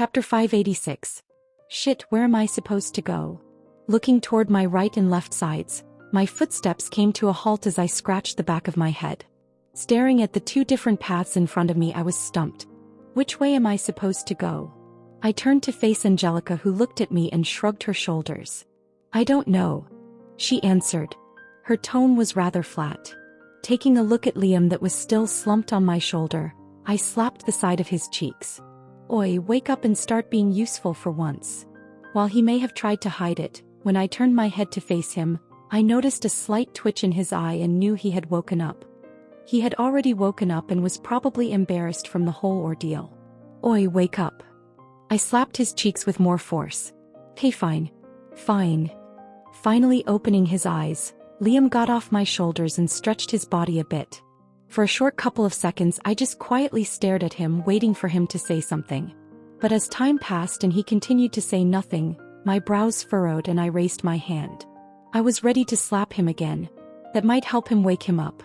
Chapter 586. Shit, where am I supposed to go? Looking toward my right and left sides, my footsteps came to a halt as I scratched the back of my head. Staring at the two different paths in front of me, I was stumped. Which way am I supposed to go? I turned to face Angelica, who looked at me and shrugged her shoulders. I don't know, she answered. Her tone was rather flat. Taking a look at Liam that was still slumped on my shoulder, I slapped the side of his cheeks. Oi, wake up and start being useful for once. While he may have tried to hide it, when I turned my head to face him, I noticed a slight twitch in his eye and knew he had woken up. He had already woken up and was probably embarrassed from the whole ordeal. Oi, wake up. I slapped his cheeks with more force. Hey, fine. Fine. Finally opening his eyes, Liam got off my shoulders and stretched his body a bit. For a short couple of seconds, I just quietly stared at him, waiting for him to say something. But as time passed and he continued to say nothing, my brows furrowed and I raised my hand. I was ready to slap him again. That might help him wake him up.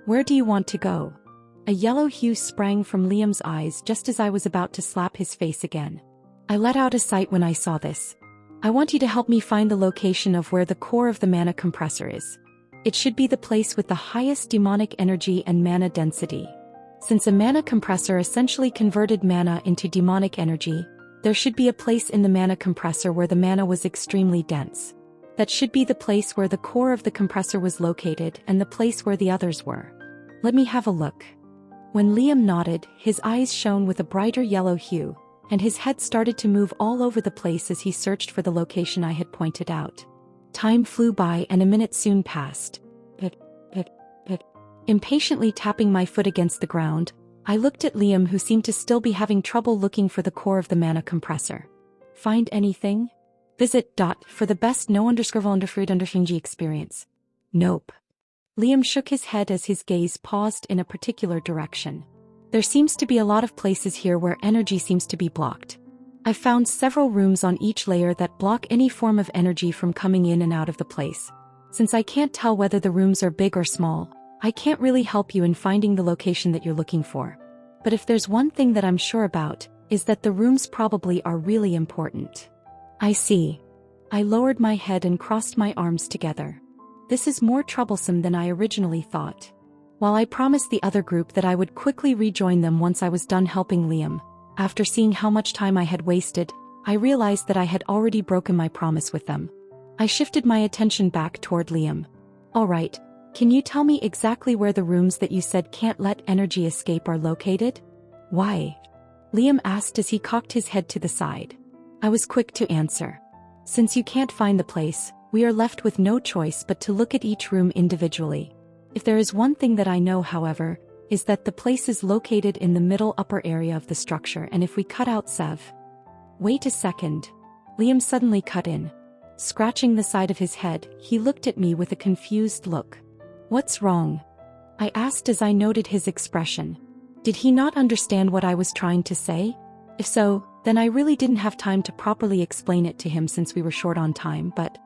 Where do you want to go? A yellow hue sprang from Liam's eyes just as I was about to slap his face again. I let out a sigh when I saw this. I want you to help me find the location of where the core of the mana compressor is. It should be the place with the highest demonic energy and mana density. Since a mana compressor essentially converted mana into demonic energy, there should be a place in the mana compressor where the mana was extremely dense. That should be the place where the core of the compressor was located and the place where the others were. Let me have a look. When Liam nodded, his eyes shone with a brighter yellow hue, and his head started to move all over the place as he searched for the location I had pointed out. Time flew by and a minute soon passed. Impatiently tapping my foot against the ground, I looked at Liam, who seemed to still be having trouble looking for the core of the mana compressor. Find anything? Visit. For the best no_underfruit_g experience. Nope. Liam shook his head as his gaze paused in a particular direction. There seems to be a lot of places here where energy seems to be blocked. I've found several rooms on each layer that block any form of energy from coming in and out of the place. Since I can't tell whether the rooms are big or small, I can't really help you in finding the location that you're looking for. But if there's one thing that I'm sure about, is that the rooms probably are really important. I see. I lowered my head and crossed my arms together. This is more troublesome than I originally thought. While I promised the other group that I would quickly rejoin them once I was done helping Liam, after seeing how much time I had wasted, I realized that I had already broken my promise with them. I shifted my attention back toward Liam. Alright, can you tell me exactly where the rooms that you said can't let energy escape are located? Why? Liam asked as he cocked his head to the side. I was quick to answer. Since you can't find the place, we are left with no choice but to look at each room individually. If there is one thing that I know, however, is that the place is located in the middle upper area of the structure, and if we cut out Sev... Wait a second. Liam suddenly cut in. Scratching the side of his head, he looked at me with a confused look. What's wrong? I asked as I noted his expression. Did he not understand what I was trying to say? If so, then I really didn't have time to properly explain it to him since we were short on time, but...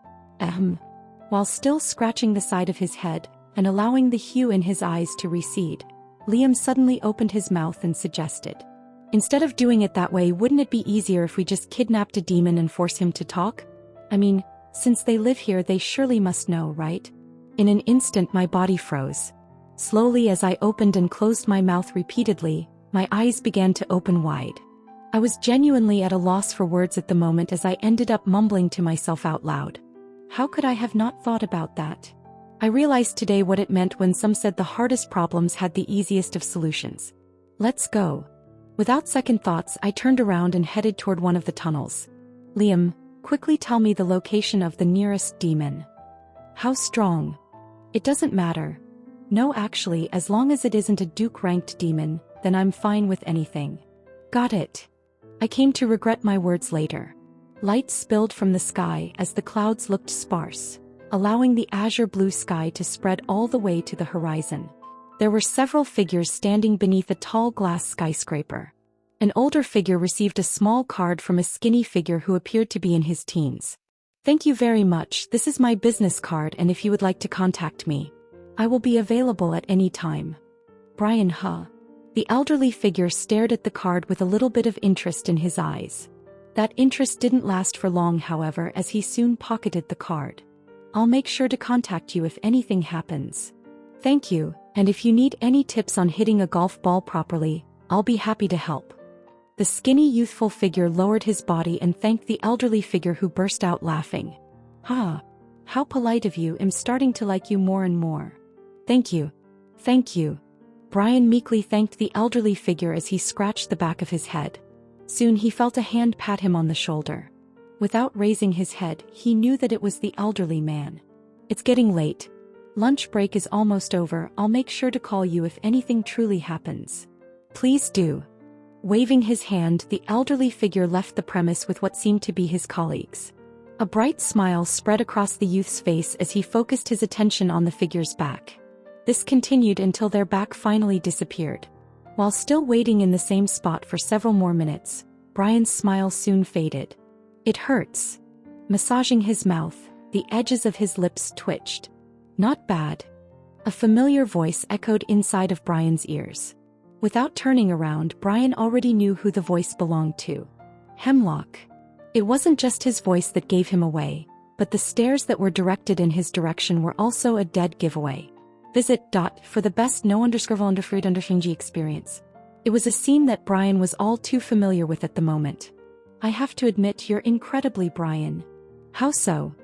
While still scratching the side of his head, and allowing the hue in his eyes to recede, Liam suddenly opened his mouth and suggested. Instead of doing it that way, wouldn't it be easier if we just kidnapped a demon and force him to talk? I mean, since they live here, they surely must know, right? In an instant my body froze. Slowly, as I opened and closed my mouth repeatedly, my eyes began to open wide. I was genuinely at a loss for words at the moment as I ended up mumbling to myself out loud. How could I have not thought about that? I realized today what it meant when some said the hardest problems had the easiest of solutions. Let's go. Without second thoughts, I turned around and headed toward one of the tunnels. Liam, quickly tell me the location of the nearest demon. How strong? It doesn't matter. No, actually, as long as it isn't a Duke-ranked demon, then I'm fine with anything. Got it. I came to regret my words later. Light spilled from the sky as the clouds looked sparse, allowing the azure blue sky to spread all the way to the horizon. There were several figures standing beneath a tall glass skyscraper. An older figure received a small card from a skinny figure who appeared to be in his teens. Thank you very much, this is my business card, and if you would like to contact me, I will be available at any time. Brian, huh? The elderly figure stared at the card with a little bit of interest in his eyes. That interest didn't last for long, however, as he soon pocketed the card. I'll make sure to contact you if anything happens. Thank you, and if you need any tips on hitting a golf ball properly, I'll be happy to help. The skinny, youthful figure lowered his body and thanked the elderly figure, who burst out laughing. Ha! How polite of you, I'm starting to like you more and more. Thank you. Thank you. Brian meekly thanked the elderly figure as he scratched the back of his head. Soon he felt a hand pat him on the shoulder. Without raising his head, he knew that it was the elderly man. It's getting late. Lunch break is almost over. I'll make sure to call you if anything truly happens. Please do. Waving his hand, the elderly figure left the premise with what seemed to be his colleagues. A bright smile spread across the youth's face as he focused his attention on the figure's back. This continued until their back finally disappeared. While still waiting in the same spot for several more minutes, Brian's smile soon faded. It hurts. Massaging his mouth, the edges of his lips twitched. Not bad. A familiar voice echoed inside of Brian's ears. Without turning around, Brian already knew who the voice belonged to. Hemlock. It wasn't just his voice that gave him away, but the stares that were directed in his direction were also a dead giveaway. Visit for the best no_underfruit_g experience. It was a scene that Brian was all too familiar with at the moment. I have to admit, you're incredibly Brian. How so?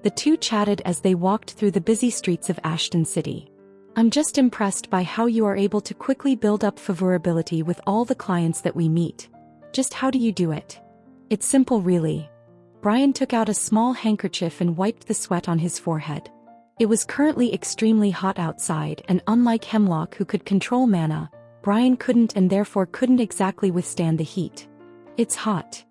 The two chatted as they walked through the busy streets of Ashton City. I'm just impressed by how you are able to quickly build up favorability with all the clients that we meet. Just how do you do it? It's simple, really. Brian took out a small handkerchief and wiped the sweat on his forehead. It was currently extremely hot outside, and unlike Hemlock, who could control mana, Brian couldn't, and therefore couldn't exactly withstand the heat. It's hot.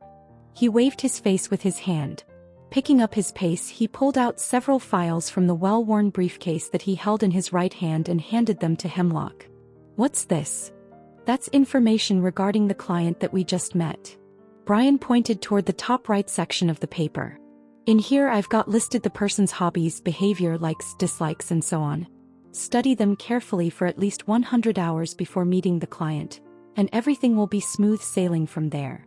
He waved his face with his hand. Picking up his pace, he pulled out several files from the well-worn briefcase that he held in his right hand and handed them to Hemlock. What's this? That's information regarding the client that we just met. Brian pointed toward the top right section of the paper. In here I've got listed the person's hobbies, behavior, likes, dislikes, and so on. Study them carefully for at least 100 hours before meeting the client, and everything will be smooth sailing from there.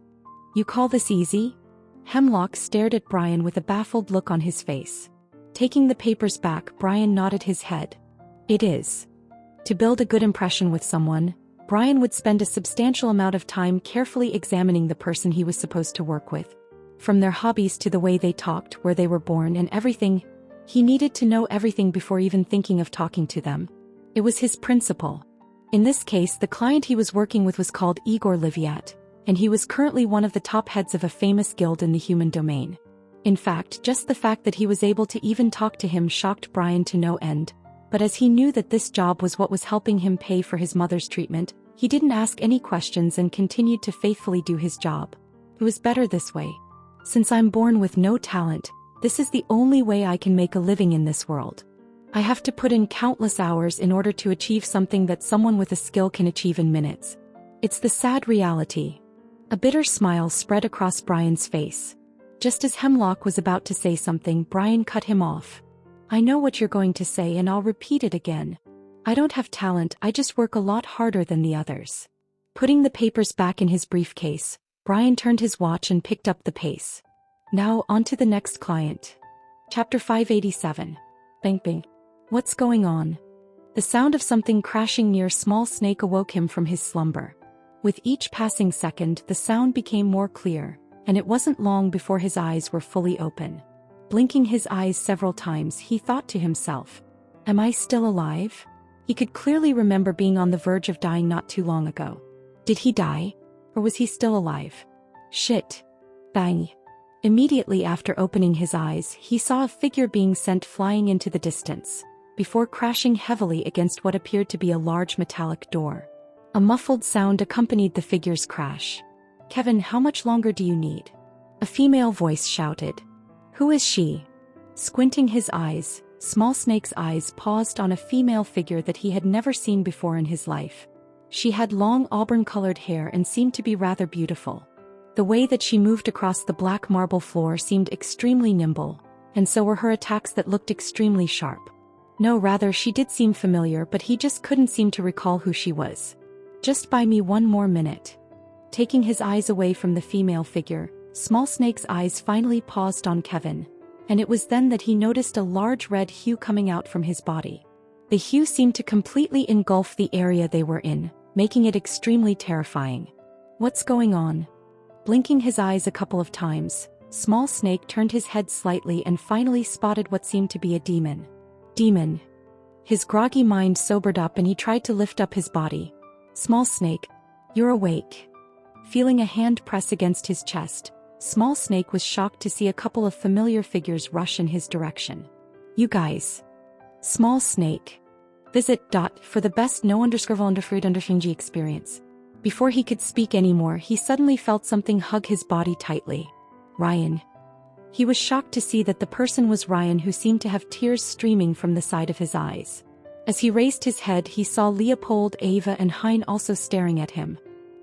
You call this easy? Hemlock stared at Brian with a baffled look on his face. Taking the papers back, Brian nodded his head. It is. To build a good impression with someone, Brian would spend a substantial amount of time carefully examining the person he was supposed to work with. From their hobbies to the way they talked, where they were born, and everything. He needed to know everything before even thinking of talking to them. It was his principle. In this case, the client he was working with was called Igor Liviat, and he was currently one of the top heads of a famous guild in the human domain. In fact, just the fact that he was able to even talk to him shocked Brian to no end, but as he knew that this job was what was helping him pay for his mother's treatment, he didn't ask any questions and continued to faithfully do his job. It was better this way. Since I'm born with no talent, this is the only way I can make a living in this world. I have to put in countless hours in order to achieve something that someone with a skill can achieve in minutes. It's the sad reality. A bitter smile spread across Brian's face. Just as Hemlock was about to say something, Brian cut him off. I know what you're going to say, and I'll repeat it again. I don't have talent, I just work a lot harder than the others. Putting the papers back in his briefcase, Brian turned his watch and picked up the pace. Now, on to the next client. Chapter 587. Bang bang. What's going on? The sound of something crashing near Small Snake awoke him from his slumber. With each passing second, the sound became more clear, and it wasn't long before his eyes were fully open. Blinking his eyes several times, he thought to himself, am I still alive? He could clearly remember being on the verge of dying not too long ago. Did he die? Or was he still alive? Shit. Bang. Immediately after opening his eyes, he saw a figure being sent flying into the distance, before crashing heavily against what appeared to be a large metallic door. A muffled sound accompanied the figure's crash. Kevin, how much longer do you need? A female voice shouted. Who is she? Squinting his eyes, Small Snake's eyes paused on a female figure that he had never seen before in his life. She had long auburn-colored hair and seemed to be rather beautiful. The way that she moved across the black marble floor seemed extremely nimble, and so were her attacks that looked extremely sharp. No, rather, she did seem familiar, but he just couldn't seem to recall who she was. Just buy me one more minute. Taking his eyes away from the female figure, Small Snake's eyes finally paused on Kevin, and it was then that he noticed a large red hue coming out from his body. The hue seemed to completely engulf the area they were in, making it extremely terrifying. What's going on? Blinking his eyes a couple of times, Small Snake turned his head slightly and finally spotted what seemed to be a demon. Demon. His groggy mind sobered up and he tried to lift up his body. Small Snake, you're awake. Feeling a hand press against his chest, Small Snake was shocked to see a couple of familiar figures rush in his direction. You guys. Small Snake. Visit. For the best no_underscore_underfruit_underfringy experience. Before he could speak anymore, he suddenly felt something hug his body tightly. Ryan. He was shocked to see that the person was Ryan, who seemed to have tears streaming from the side of his eyes. As he raised his head, he saw Leopold, Ava and Hein also staring at him.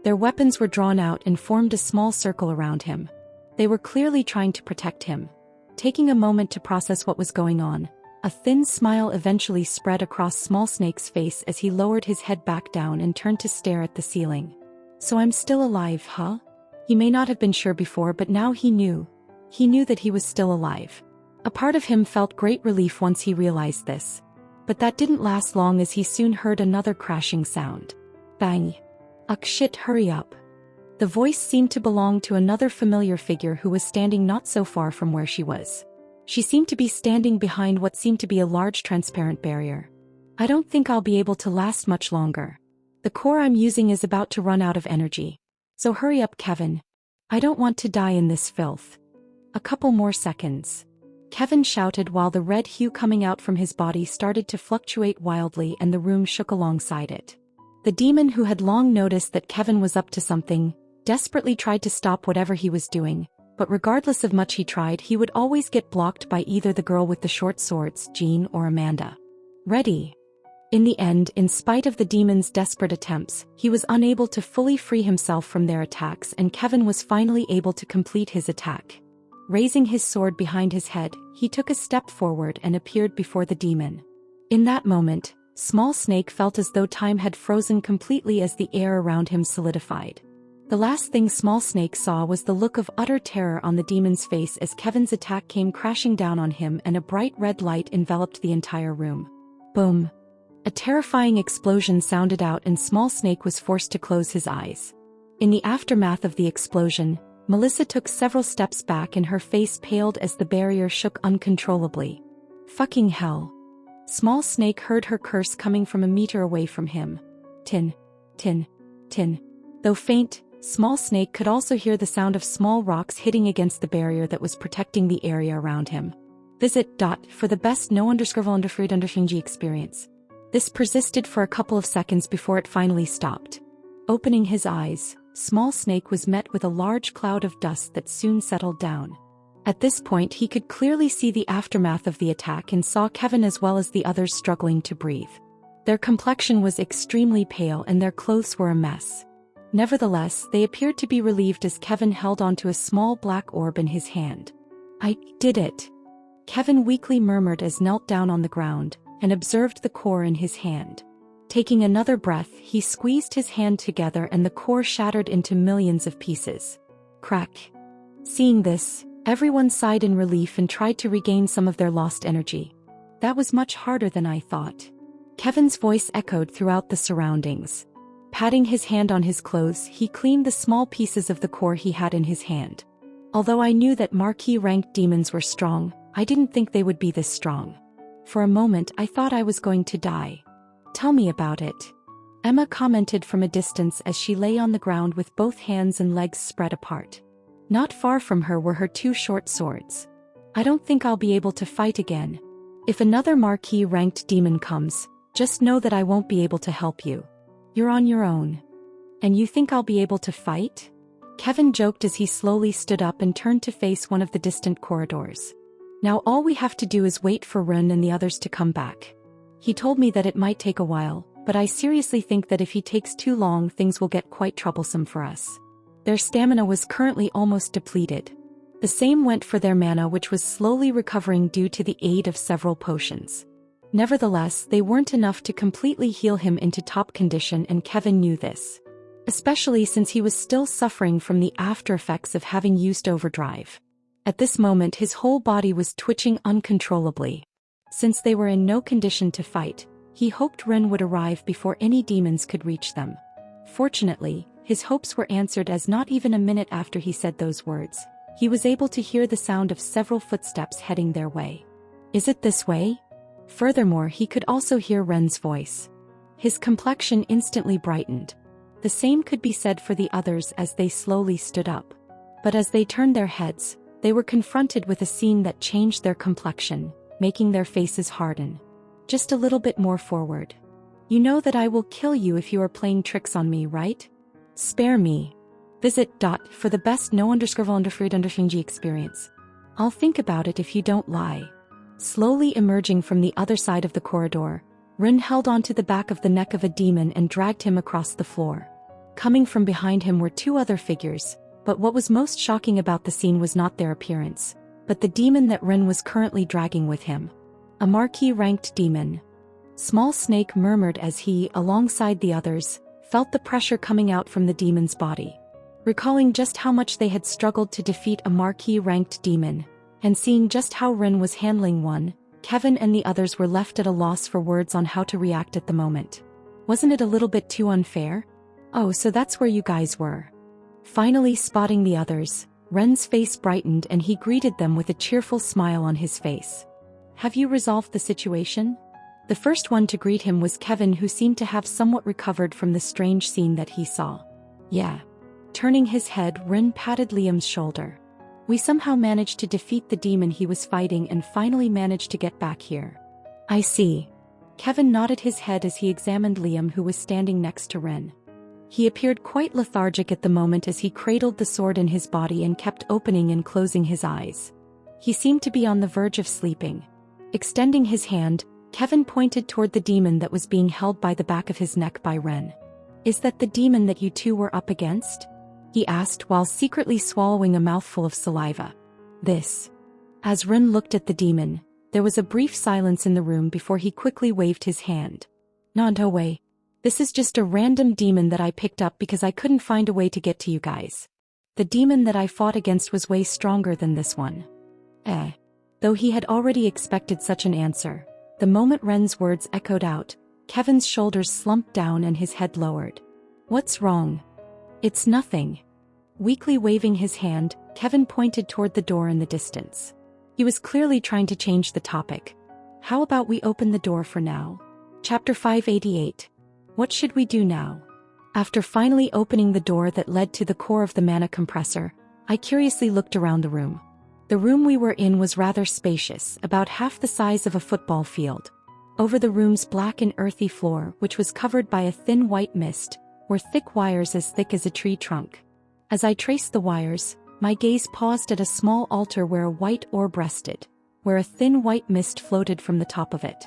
Their weapons were drawn out and formed a small circle around him. They were clearly trying to protect him. Taking a moment to process what was going on, a thin smile eventually spread across Small Snake's face as he lowered his head back down and turned to stare at the ceiling. So I'm still alive, huh? He may not have been sure before, but now he knew. He knew that he was still alive. A part of him felt great relief once he realized this. But that didn't last long, as he soon heard another crashing sound. Bang. Ugh, shit, hurry up. The voice seemed to belong to another familiar figure who was standing not so far from where she was. She seemed to be standing behind what seemed to be a large transparent barrier. I don't think I'll be able to last much longer. The core I'm using is about to run out of energy. So hurry up, Kevin. I don't want to die in this filth. A couple more seconds. Kevin shouted while the red hue coming out from his body started to fluctuate wildly and the room shook alongside it. The demon, who had long noticed that Kevin was up to something, desperately tried to stop whatever he was doing, but regardless of much he tried, he would always get blocked by either the girl with the short swords, Jean, or Amanda. Ready. In the end, in spite of the demon's desperate attempts, he was unable to fully free himself from their attacks, and Kevin was finally able to complete his attack. Raising his sword behind his head, he took a step forward and appeared before the demon. In that moment, Small Snake felt as though time had frozen completely as the air around him solidified. The last thing Small Snake saw was the look of utter terror on the demon's face as Kevin's attack came crashing down on him and a bright red light enveloped the entire room. Boom. A terrifying explosion sounded out and Small Snake was forced to close his eyes. In the aftermath of the explosion, Melissa took several steps back and her face paled as the barrier shook uncontrollably. Fucking hell. Small Snake heard her curse coming from a meter away from him. Tin. Tin. Tin. Though faint, Small Snake could also hear the sound of small rocks hitting against the barrier that was protecting the area around him. Visit. For the best no_underfruit_underfringy experience. This persisted for a couple of seconds before it finally stopped. Opening his eyes, Small Snake was met with a large cloud of dust that soon settled down. At this point, he could clearly see the aftermath of the attack and saw Kevin as well as the others struggling to breathe. Their complexion was extremely pale and their clothes were a mess. Nevertheless, they appeared to be relieved as Kevin held onto a small black orb in his hand. I did it. Kevin weakly murmured as knelt down on the ground and observed the core in his hand. Taking another breath, he squeezed his hand together and the core shattered into millions of pieces. Crack. Seeing this, everyone sighed in relief and tried to regain some of their lost energy. That was much harder than I thought. Kevin's voice echoed throughout the surroundings. Patting his hand on his clothes, he cleaned the small pieces of the core he had in his hand. Although I knew that marquee-ranked demons were strong, I didn't think they would be this strong. For a moment I thought I was going to die. Tell me about it. Emma commented from a distance as she lay on the ground with both hands and legs spread apart. Not far from her were her two short swords. I don't think I'll be able to fight again. If another marquee-ranked demon comes, just know that I won't be able to help you. You're on your own. And you think I'll be able to fight? Kevin joked as he slowly stood up and turned to face one of the distant corridors. Now all we have to do is wait for Run and the others to come back. He told me that it might take a while, but I seriously think that if he takes too long, things will get quite troublesome for us. Their stamina was currently almost depleted. The same went for their mana, which was slowly recovering due to the aid of several potions. Nevertheless, they weren't enough to completely heal him into top condition, and Kevin knew this. especially since he was still suffering from the after effects of having used overdrive. At this moment his whole body was twitching uncontrollably. Since they were in no condition to fight, he hoped Ren would arrive before any demons could reach them. Fortunately, his hopes were answered, as not even a minute after he said those words, he was able to hear the sound of several footsteps heading their way. Is it this way? Furthermore, he could also hear Ren's voice. His complexion instantly brightened. The same could be said for the others as they slowly stood up. But as they turned their heads, they were confronted with a scene that changed their complexion, making their faces harden. Just a little bit more forward. You know that I will kill you if you are playing tricks on me, right? Spare me. Visit for the best no_underfruit_g experience. I'll think about it if you don't lie. Slowly emerging from the other side of the corridor, Ren held onto the back of the neck of a demon and dragged him across the floor. Coming from behind him were two other figures, but what was most shocking about the scene was not their appearance, but the demon that Ren was currently dragging with him. A marquee-ranked demon. Small Snake murmured as he, alongside the others, felt the pressure coming out from the demon's body. Recalling just how much they had struggled to defeat a marquee-ranked demon, and seeing just how Ren was handling one, Kevin and the others were left at a loss for words on how to react at the moment. Wasn't it a little bit too unfair? Oh, so that's where you guys were. Finally spotting the others, Ren's face brightened and he greeted them with a cheerful smile on his face. Have you resolved the situation? The first one to greet him was Kevin, who seemed to have somewhat recovered from the strange scene that he saw. Yeah. Turning his head, Ren patted Liam's shoulder. We somehow managed to defeat the demon he was fighting and finally managed to get back here. I see. Kevin nodded his head as he examined Liam, who was standing next to Ren. He appeared quite lethargic at the moment as he cradled the sword in his body and kept opening and closing his eyes. He seemed to be on the verge of sleeping. Extending his hand, Kevin pointed toward the demon that was being held by the back of his neck by Ren. Is that the demon that you two were up against? He asked while secretly swallowing a mouthful of saliva. This. As Ren looked at the demon, there was a brief silence in the room before he quickly waved his hand. No way. This is just a random demon that I picked up because I couldn't find a way to get to you guys. The demon that I fought against was way stronger than this one. Though he had already expected such an answer, the moment Ren's words echoed out, Kevin's shoulders slumped down and his head lowered. What's wrong? It's nothing. Weakly waving his hand, Kevin pointed toward the door in the distance. He was clearly trying to change the topic. How about we open the door for now? Chapter 588. What should we do now? After finally opening the door that led to the core of the mana compressor, I curiously looked around the room. The room we were in was rather spacious, about half the size of a football field. Over the room's black and earthy floor, which was covered by a thin white mist, were thick wires as thick as a tree trunk. As I traced the wires, my gaze paused at a small altar where a white orb rested, where a thin white mist floated from the top of it.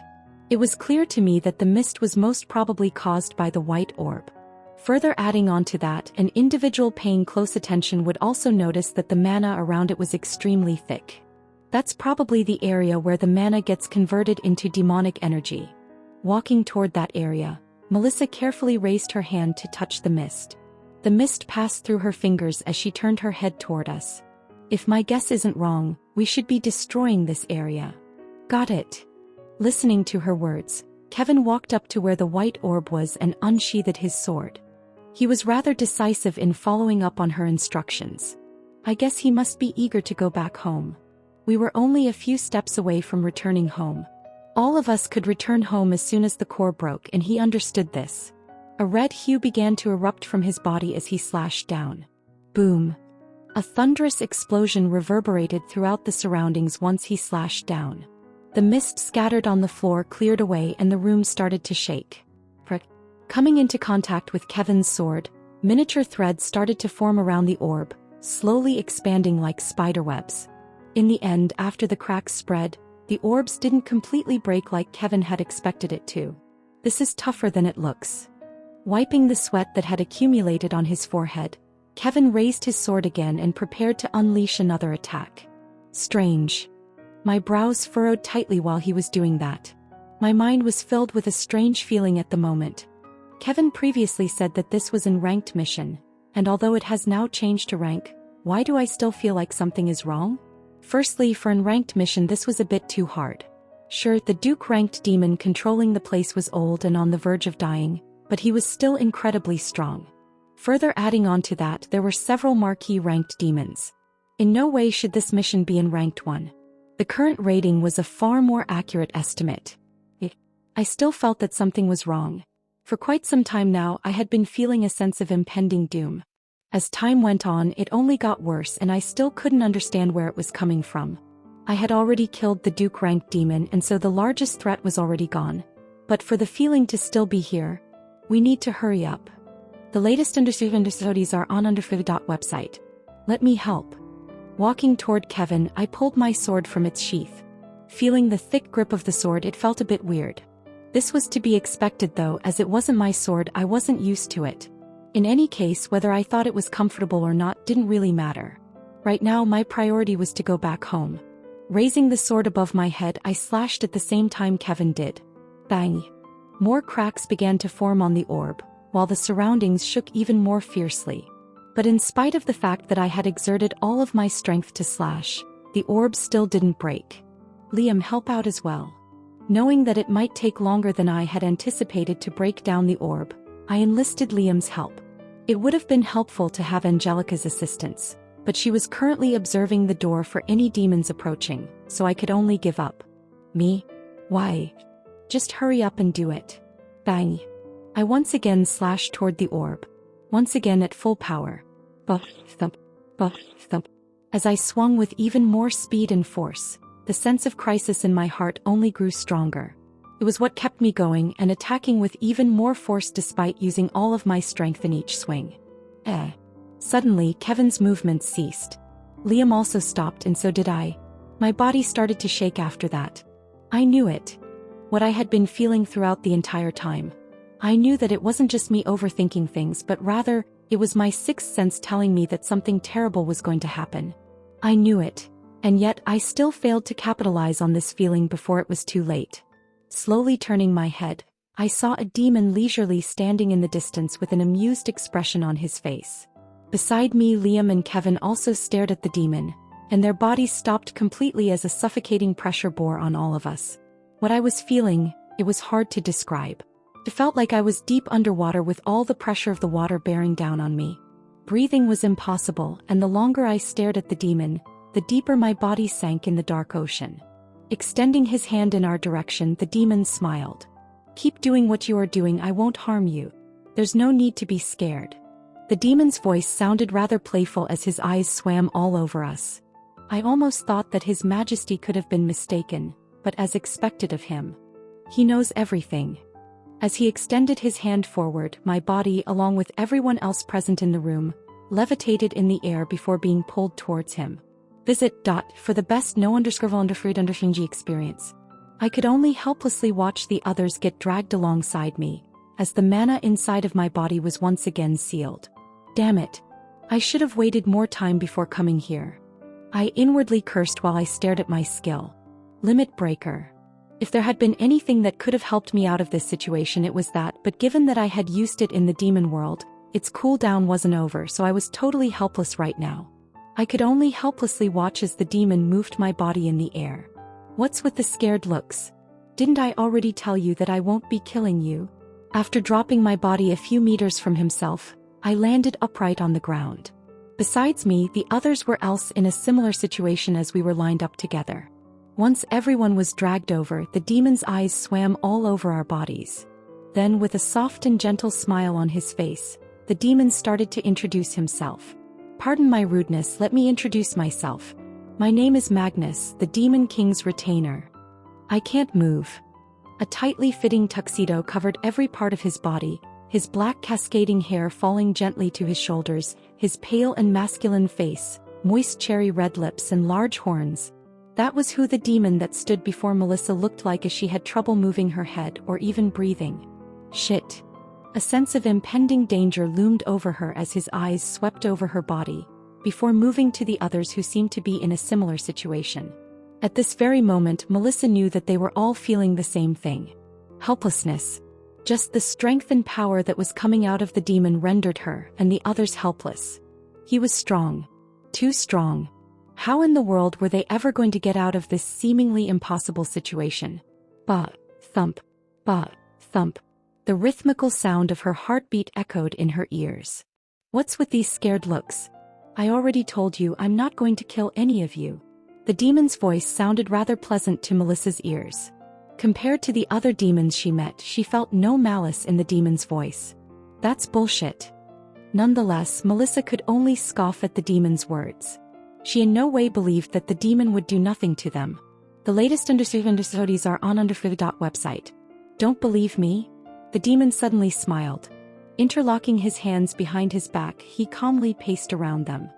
It was clear to me that the mist was most probably caused by the white orb. Further adding on to that, an individual paying close attention would also notice that the mana around it was extremely thick. That's probably the area where the mana gets converted into demonic energy. Walking toward that area, Melissa carefully raised her hand to touch the mist. The mist passed through her fingers as she turned her head toward us. If my guess isn't wrong, we should be destroying this area. Got it. Listening to her words, Kevin walked up to where the white orb was and unsheathed his sword. He was rather decisive in following up on her instructions. I guess he must be eager to go back home. We were only a few steps away from returning home. All of us could return home as soon as the core broke, and he understood this. A red hue began to erupt from his body as he slashed down. Boom! A thunderous explosion reverberated throughout the surroundings once he slashed down. The mist scattered on the floor cleared away and the room started to shake. Coming into contact with Kevin's sword, miniature threads started to form around the orb, slowly expanding like spiderwebs. In the end, after the cracks spread, the orbs didn't completely break like Kevin had expected it to. This is tougher than it looks. Wiping the sweat that had accumulated on his forehead, Kevin raised his sword again and prepared to unleash another attack. Strange. My brows furrowed tightly while he was doing that. My mind was filled with a strange feeling at the moment. Kevin previously said that this was in ranked mission, and although it has now changed to rank, why do I still feel like something is wrong? Firstly, for an ranked mission this was a bit too hard. Sure, the Duke-ranked demon controlling the place was old and on the verge of dying, but he was still incredibly strong. Further adding on to that, there were several marquee ranked demons. In no way should this mission be in ranked 1. The current rating was a far more accurate estimate. I still felt that something was wrong. For quite some time now I had been feeling a sense of impending doom. As time went on it only got worse and I still couldn't understand where it was coming from. I had already killed the Duke-ranked demon and so the largest threat was already gone. But for the feeling to still be here, we need to hurry up. The latest episodes are on website. Let me help. Walking toward Kevin, I pulled my sword from its sheath. Feeling the thick grip of the sword, it felt a bit weird. This was to be expected though, as it wasn't my sword, I wasn't used to it. In any case, whether I thought it was comfortable or not didn't really matter. Right now my priority was to go back home. Raising the sword above my head, I slashed at the same time Kevin did. Bang! More cracks began to form on the orb, while the surroundings shook even more fiercely. But in spite of the fact that I had exerted all of my strength to slash, the orb still didn't break. Liam, help out as well. Knowing that it might take longer than I had anticipated to break down the orb, I enlisted Liam's help. It would have been helpful to have Angelica's assistance, but she was currently observing the door for any demons approaching, so I could only give up. Me? Why? Just hurry up and do it. Bang! I once again slashed toward the orb. Once again at full power. Buff, thump, buff, thump. As I swung with even more speed and force, the sense of crisis in my heart only grew stronger. It was what kept me going and attacking with even more force despite using all of my strength in each swing. Suddenly, Kevin's movements ceased. Liam also stopped and so did I. My body started to shake after that. I knew it. What I had been feeling throughout the entire time. I knew that it wasn't just me overthinking things, but rather, it was my sixth sense telling me that something terrible was going to happen. I knew it. And yet I still failed to capitalize on this feeling before it was too late. Slowly turning my head, I saw a demon leisurely standing in the distance with an amused expression on his face. Beside me, Liam and Kevin also stared at the demon, and their bodies stopped completely as a suffocating pressure bore on all of us. What I was feeling, it was hard to describe. It felt like I was deep underwater with all the pressure of the water bearing down on me. Breathing was impossible, and the longer I stared at the demon, the deeper my body sank in the dark ocean. Extending his hand in our direction, the demon smiled. "Keep doing what you are doing, I won't harm you. There's no need to be scared." The demon's voice sounded rather playful as his eyes swam all over us. I almost thought that His Majesty could have been mistaken, but as expected of him. He knows everything. As he extended his hand forward, my body, along with everyone else present in the room, levitated in the air before being pulled towards him. Visit for the best no_free_G experience. I could only helplessly watch the others get dragged alongside me, as the mana inside of my body was once again sealed. Damn it. I should have waited more time before coming here. I inwardly cursed while I stared at my skill. Limit breaker. If there had been anything that could have helped me out of this situation, it was that, but given that I had used it in the demon world, its cooldown wasn't over, so I was totally helpless right now. I could only helplessly watch as the demon moved my body in the air. What's with the scared looks? Didn't I already tell you that I won't be killing you? After dropping my body a few meters from himself, I landed upright on the ground. Besides me, the others were else in a similar situation as we were lined up together. Once everyone was dragged over, the demon's eyes swam all over our bodies. Then, with a soft and gentle smile on his face, the demon started to introduce himself. "Pardon my rudeness, let me introduce myself. My name is Magnus, the Demon King's retainer. I can't move." A tightly fitting tuxedo covered every part of his body, his black cascading hair falling gently to his shoulders, his pale and masculine face, moist cherry red lips and large horns. That was who the demon that stood before Melissa looked like as she had trouble moving her head or even breathing. Shit. A sense of impending danger loomed over her as his eyes swept over her body, before moving to the others who seemed to be in a similar situation. At this very moment, Melissa knew that they were all feeling the same thing. Helplessness. Just the strength and power that was coming out of the demon rendered her and the others helpless. He was strong. Too strong. How in the world were they ever going to get out of this seemingly impossible situation? Bah, thump, bah, thump. The rhythmical sound of her heartbeat echoed in her ears. What's with these scared looks? I already told you I'm not going to kill any of you. The demon's voice sounded rather pleasant to Melissa's ears. Compared to the other demons she met, she felt no malice in the demon's voice. That's bullshit. Nonetheless, Melissa could only scoff at the demon's words. She in no way believed that the demon would do nothing to them. The latest understudies are on website. Don't believe me? The demon suddenly smiled. Interlocking his hands behind his back, he calmly paced around them.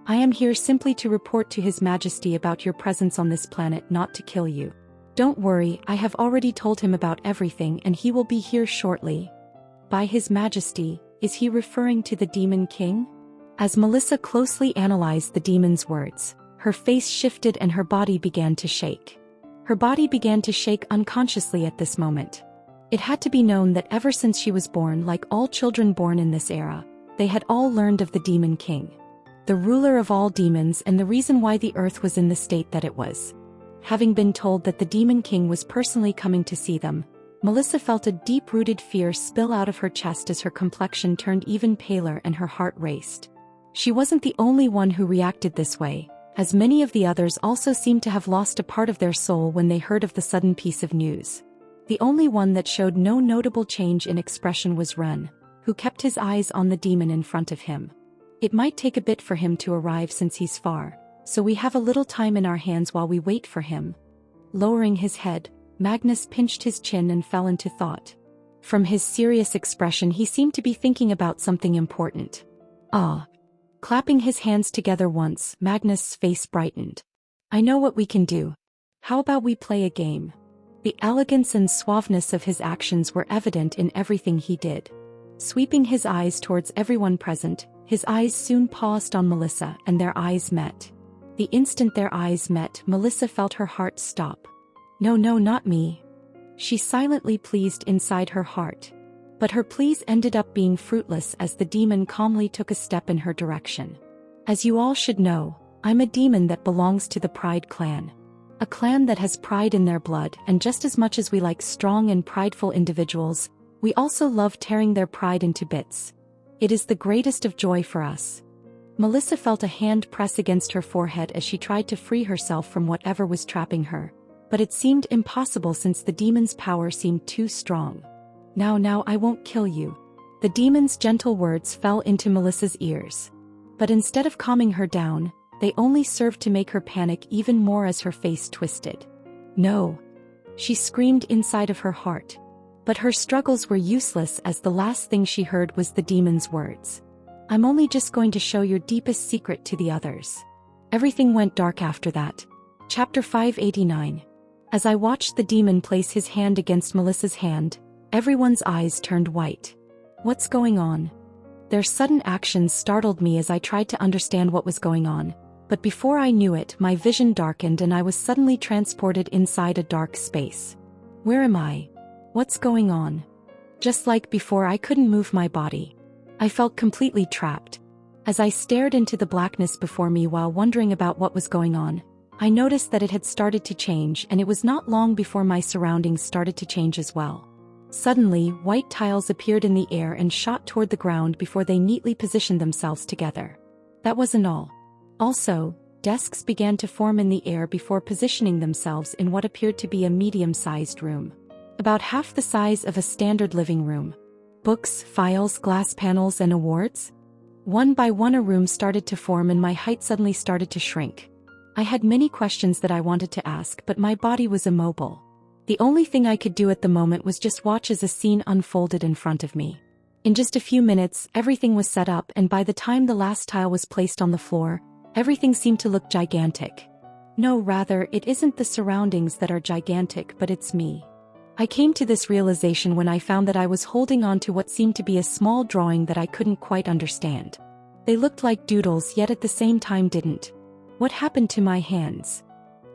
I am here simply to report to His Majesty about your presence on this planet, not to kill you. Don't worry, I have already told him about everything and he will be here shortly. By His Majesty, is he referring to the Demon King? As Melissa closely analyzed the demon's words, her face shifted and her body began to shake. Her body began to shake unconsciously at this moment. It had to be known that ever since she was born, like all children born in this era, they had all learned of the Demon King. The ruler of all demons and the reason why the earth was in the state that it was. Having been told that the Demon King was personally coming to see them, Melissa felt a deep-rooted fear spill out of her chest as her complexion turned even paler and her heart raced. She wasn't the only one who reacted this way, as many of the others also seemed to have lost a part of their soul when they heard of the sudden piece of news. The only one that showed no notable change in expression was Ren, who kept his eyes on the demon in front of him. It might take a bit for him to arrive since he's far, so we have a little time in our hands while we wait for him. Lowering his head, Magnus pinched his chin and fell into thought. From his serious expression he seemed to be thinking about something important. Ah. Clapping his hands together once, Magnus' face brightened. I know what we can do. How about we play a game? The elegance and suaveness of his actions were evident in everything he did. Sweeping his eyes towards everyone present, his eyes soon paused on Melissa and their eyes met. The instant their eyes met, Melissa felt her heart stop. No, not me. She silently pleaded inside her heart. But her pleas ended up being fruitless as the demon calmly took a step in her direction. As you all should know, I'm a demon that belongs to the Pride clan. A clan that has pride in their blood, and just as much as we like strong and prideful individuals, we also love tearing their pride into bits. It is the greatest of joy for us. Melissa felt a hand press against her forehead as she tried to free herself from whatever was trapping her, but it seemed impossible since the demon's power seemed too strong. Now, I won't kill you. The demon's gentle words fell into Melissa's ears. But instead of calming her down, they only served to make her panic even more as her face twisted. No. She screamed inside of her heart. But her struggles were useless as the last thing she heard was the demon's words. I'm only just going to show your deepest secret to the others. Everything went dark after that. Chapter 589. As I watched the demon place his hand against Melissa's hand, everyone's eyes turned white. What's going on? Their sudden actions startled me as I tried to understand what was going on, but before I knew it, my vision darkened and I was suddenly transported inside a dark space. Where am I? What's going on? Just like before, I couldn't move my body. I felt completely trapped. As I stared into the blackness before me while wondering about what was going on, I noticed that it had started to change, and it was not long before my surroundings started to change as well. Suddenly, white tiles appeared in the air and shot toward the ground before they neatly positioned themselves together. That wasn't all. Also, desks began to form in the air before positioning themselves in what appeared to be a medium-sized room. About half the size of a standard living room. Books, files, glass panels, and awards? One by one a room started to form and my height suddenly started to shrink. I had many questions that I wanted to ask, but my body was immobile. The only thing I could do at the moment was just watch as a scene unfolded in front of me. In just a few minutes, everything was set up, and by the time the last tile was placed on the floor, everything seemed to look gigantic. No, rather, it isn't the surroundings that are gigantic, but it's me. I came to this realization when I found that I was holding on to what seemed to be a small drawing that I couldn't quite understand. They looked like doodles, yet at the same time didn't. What happened to my hands?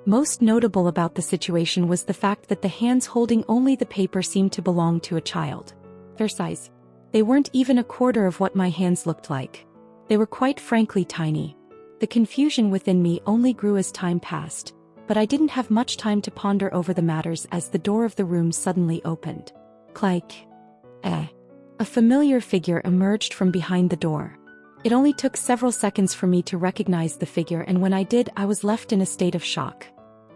Most notable about the situation was the fact that the hands holding only the paper seemed to belong to a child. Their size. They weren't even a quarter of what my hands looked like. They were quite frankly tiny. The confusion within me only grew as time passed, but I didn't have much time to ponder over the matters as the door of the room suddenly opened. Click. A familiar figure emerged from behind the door. It only took several seconds for me to recognize the figure, and when I did, I was left in a state of shock.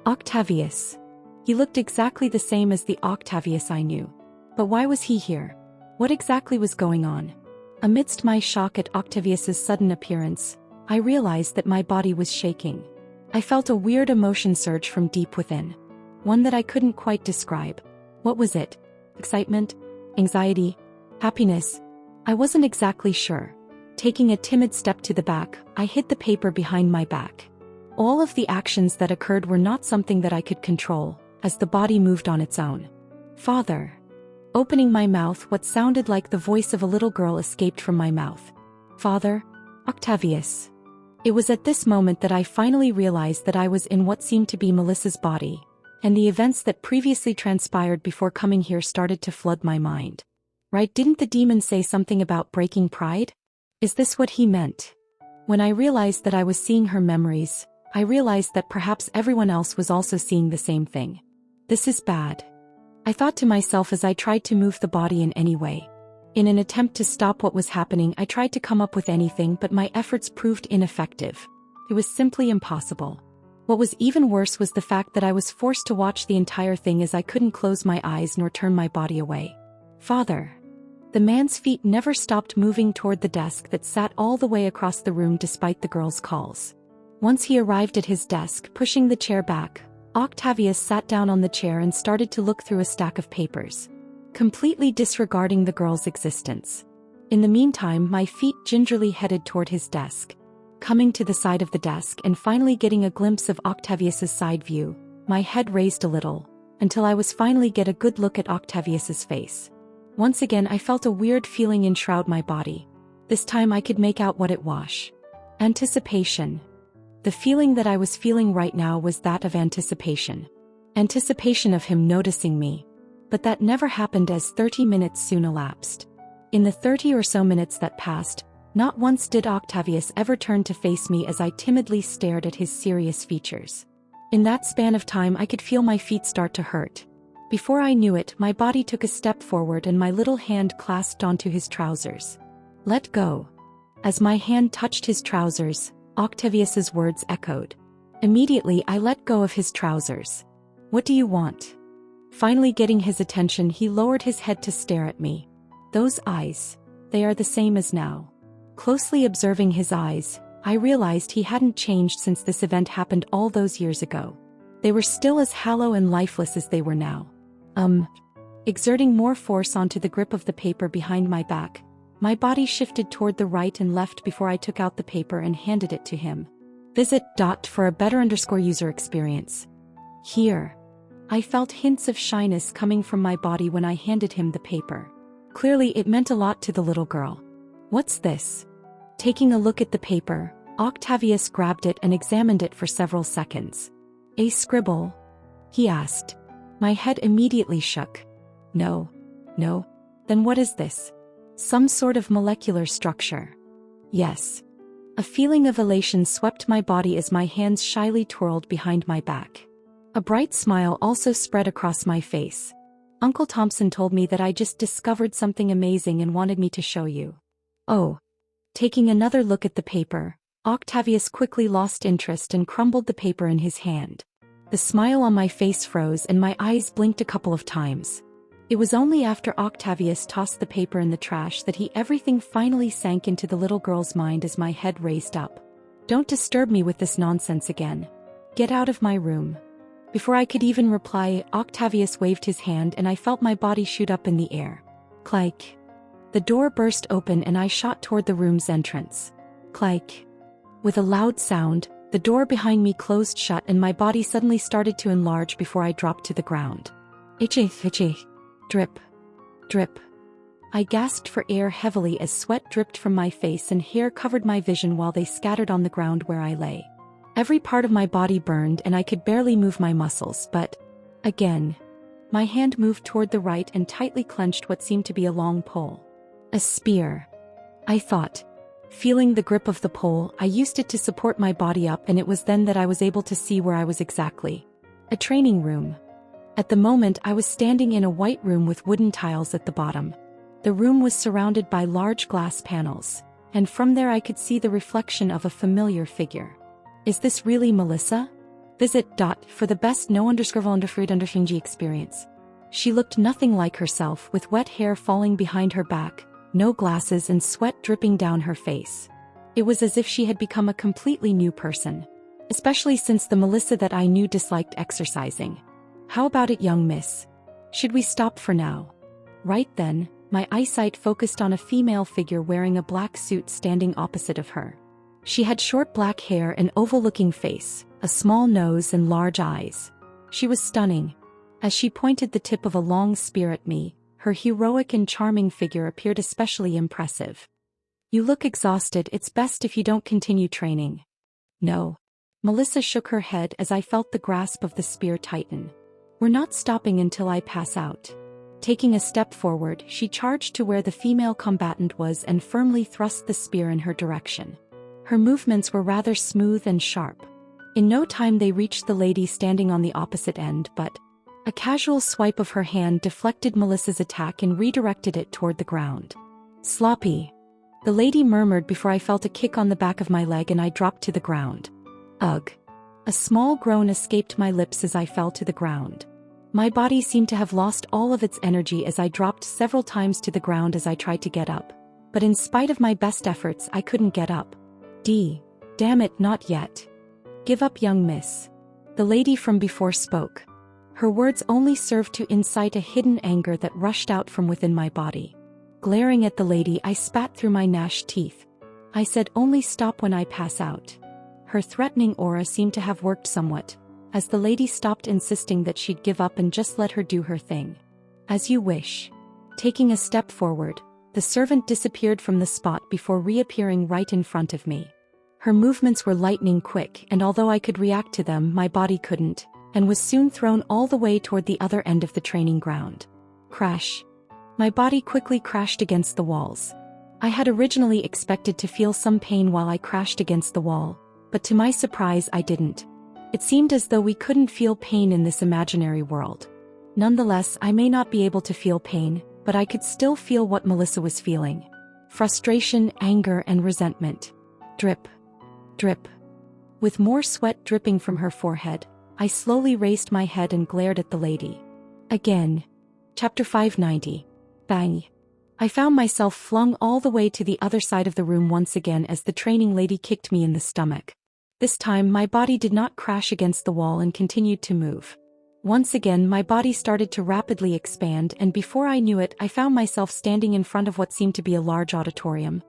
Octavius. He looked exactly the same as the Octavius I knew. But why was he here? What exactly was going on? Amidst my shock at Octavius's sudden appearance, I realized that my body was shaking. I felt a weird emotion surge from deep within. One that I couldn't quite describe. What was it? Excitement? Anxiety? Happiness? I wasn't exactly sure. Taking a timid step to the back, I hid the paper behind my back. All of the actions that occurred were not something that I could control, as the body moved on its own. Father. Opening my mouth, what sounded like the voice of a little girl escaped from my mouth. Father? Octavius. It was at this moment that I finally realized that I was in what seemed to be Melissa's body, and the events that previously transpired before coming here started to flood my mind. Right, didn't the demon say something about breaking pride? Is this what he meant? When I realized that I was seeing her memories, I realized that perhaps everyone else was also seeing the same thing. This is bad. I thought to myself as I tried to move the body in any way. In an attempt to stop what was happening, I tried to come up with anything, but my efforts proved ineffective. It was simply impossible. What was even worse was the fact that I was forced to watch the entire thing as I couldn't close my eyes nor turn my body away. Father. The man's feet never stopped moving toward the desk that sat all the way across the room despite the girl's calls. Once he arrived at his desk, pushing the chair back, Octavius sat down on the chair and started to look through a stack of papers, completely disregarding the girl's existence. In the meantime, my feet gingerly headed toward his desk. Coming to the side of the desk and finally getting a glimpse of Octavius's side view, my head raised a little, until I was finally get a good look at Octavius's face. Once again I felt a weird feeling enshroud my body. This time I could make out what it was. Anticipation. The feeling that I was feeling right now was that of anticipation. Anticipation of him noticing me. But that never happened as 30 minutes soon elapsed. In the 30 or so minutes that passed, not once did Octavius ever turn to face me as I timidly stared at his serious features. In that span of time I could feel my feet start to hurt. Before I knew it, my body took a step forward and my little hand clasped onto his trousers. Let go. As my hand touched his trousers, Octavius's words echoed. Immediately I let go of his trousers. What do you want? Finally getting his attention, he lowered his head to stare at me. Those eyes. They are the same as now. Closely observing his eyes, I realized he hadn't changed since this event happened all those years ago. They were still as hollow and lifeless as they were now. Exerting more force onto the grip of the paper behind my back, my body shifted toward the right and left before I took out the paper and handed it to him. Visit for a better user experience. Here. I felt hints of shyness coming from my body when I handed him the paper. Clearly it meant a lot to the little girl. What's this? Taking a look at the paper, Octavius grabbed it and examined it for several seconds. A scribble? He asked. My head immediately shook. No. Then what is this? Some sort of molecular structure. Yes. A feeling of elation swept my body as my hands shyly twirled behind my back. A bright smile also spread across my face. Uncle Thompson told me that I just discovered something amazing and wanted me to show you. Oh. Taking another look at the paper, Octavius quickly lost interest and crumbled the paper in his hand. The smile on my face froze and my eyes blinked a couple of times. It was only after Octavius tossed the paper in the trash that everything finally sank into the little girl's mind as my head raised up. Don't disturb me with this nonsense again. Get out of my room. Before I could even reply, Octavius waved his hand and I felt my body shoot up in the air. Click. The door burst open and I shot toward the room's entrance. Click. With a loud sound, the door behind me closed shut and my body suddenly started to enlarge before I dropped to the ground. Itchy. Drip. Drip. I gasped for air heavily as sweat dripped from my face and hair covered my vision while they scattered on the ground where I lay. Every part of my body burned and I could barely move my muscles, but, again, My hand moved toward the right and tightly clenched what seemed to be a long pole. A spear, I thought. Feeling the grip of the pole, I used it to support my body up, and it was then that I was able to see where I was exactly. A training room. At the moment, I was standing in a white room with wooden tiles at the bottom. The room was surrounded by large glass panels, and from there I could see the reflection of a familiar figure. Is this really Melissa? Visit. For the best no_underscore experience. She looked nothing like herself, with wet hair falling behind her back, no glasses, and sweat dripping down her face. It was as if she had become a completely new person. Especially since the Melissa that I knew disliked exercising. How about it, young miss? Should we stop for now? Right then, my eyesight focused on a female figure wearing a black suit standing opposite of her. She had short black hair, an oval-looking face, a small nose, and large eyes. She was stunning. As she pointed the tip of a long spear at me, her heroic and charming figure appeared especially impressive. You look exhausted. It's best if you don't continue training. No. Melissa shook her head as I felt the grasp of the spear tighten. We're not stopping until I pass out. Taking a step forward, she charged to where the female combatant was and firmly thrust the spear in her direction. Her movements were rather smooth and sharp. In no time they reached the lady standing on the opposite end, but a casual swipe of her hand deflected Melissa's attack and redirected it toward the ground. Sloppy. The lady murmured before I felt a kick on the back of my leg and I dropped to the ground. Ugh. A small groan escaped my lips as I fell to the ground. My body seemed to have lost all of its energy as I dropped several times to the ground as I tried to get up. But in spite of my best efforts, I couldn't get up. Damn it, not yet. Give up, young miss. The lady from before spoke. Her words only served to incite a hidden anger that rushed out from within my body. Glaring at the lady, I spat through my gnashed teeth. I said, only stop when I pass out. Her threatening aura seemed to have worked somewhat, as the lady stopped insisting that she'd give up and just let her do her thing. As you wish. Taking a step forward, the servant disappeared from the spot before reappearing right in front of me. Her movements were lightning quick, and although I could react to them, my body couldn't, and was soon thrown all the way toward the other end of the training ground. Crash. My body quickly crashed against the walls. I had originally expected to feel some pain while I crashed against the wall, but to my surprise I didn't. It seemed as though we couldn't feel pain in this imaginary world. Nonetheless, I may not be able to feel pain, but I could still feel what Melissa was feeling. Frustration, anger, and resentment. Drip. Drip. With more sweat dripping from her forehead, I slowly raised my head and glared at the lady. Again. Chapter 590. Bang. I found myself flung all the way to the other side of the room once again as the training lady kicked me in the stomach. This time my body did not crash against the wall and continued to move. Once again my body started to rapidly expand, and before I knew it I found myself standing in front of what seemed to be a large auditorium.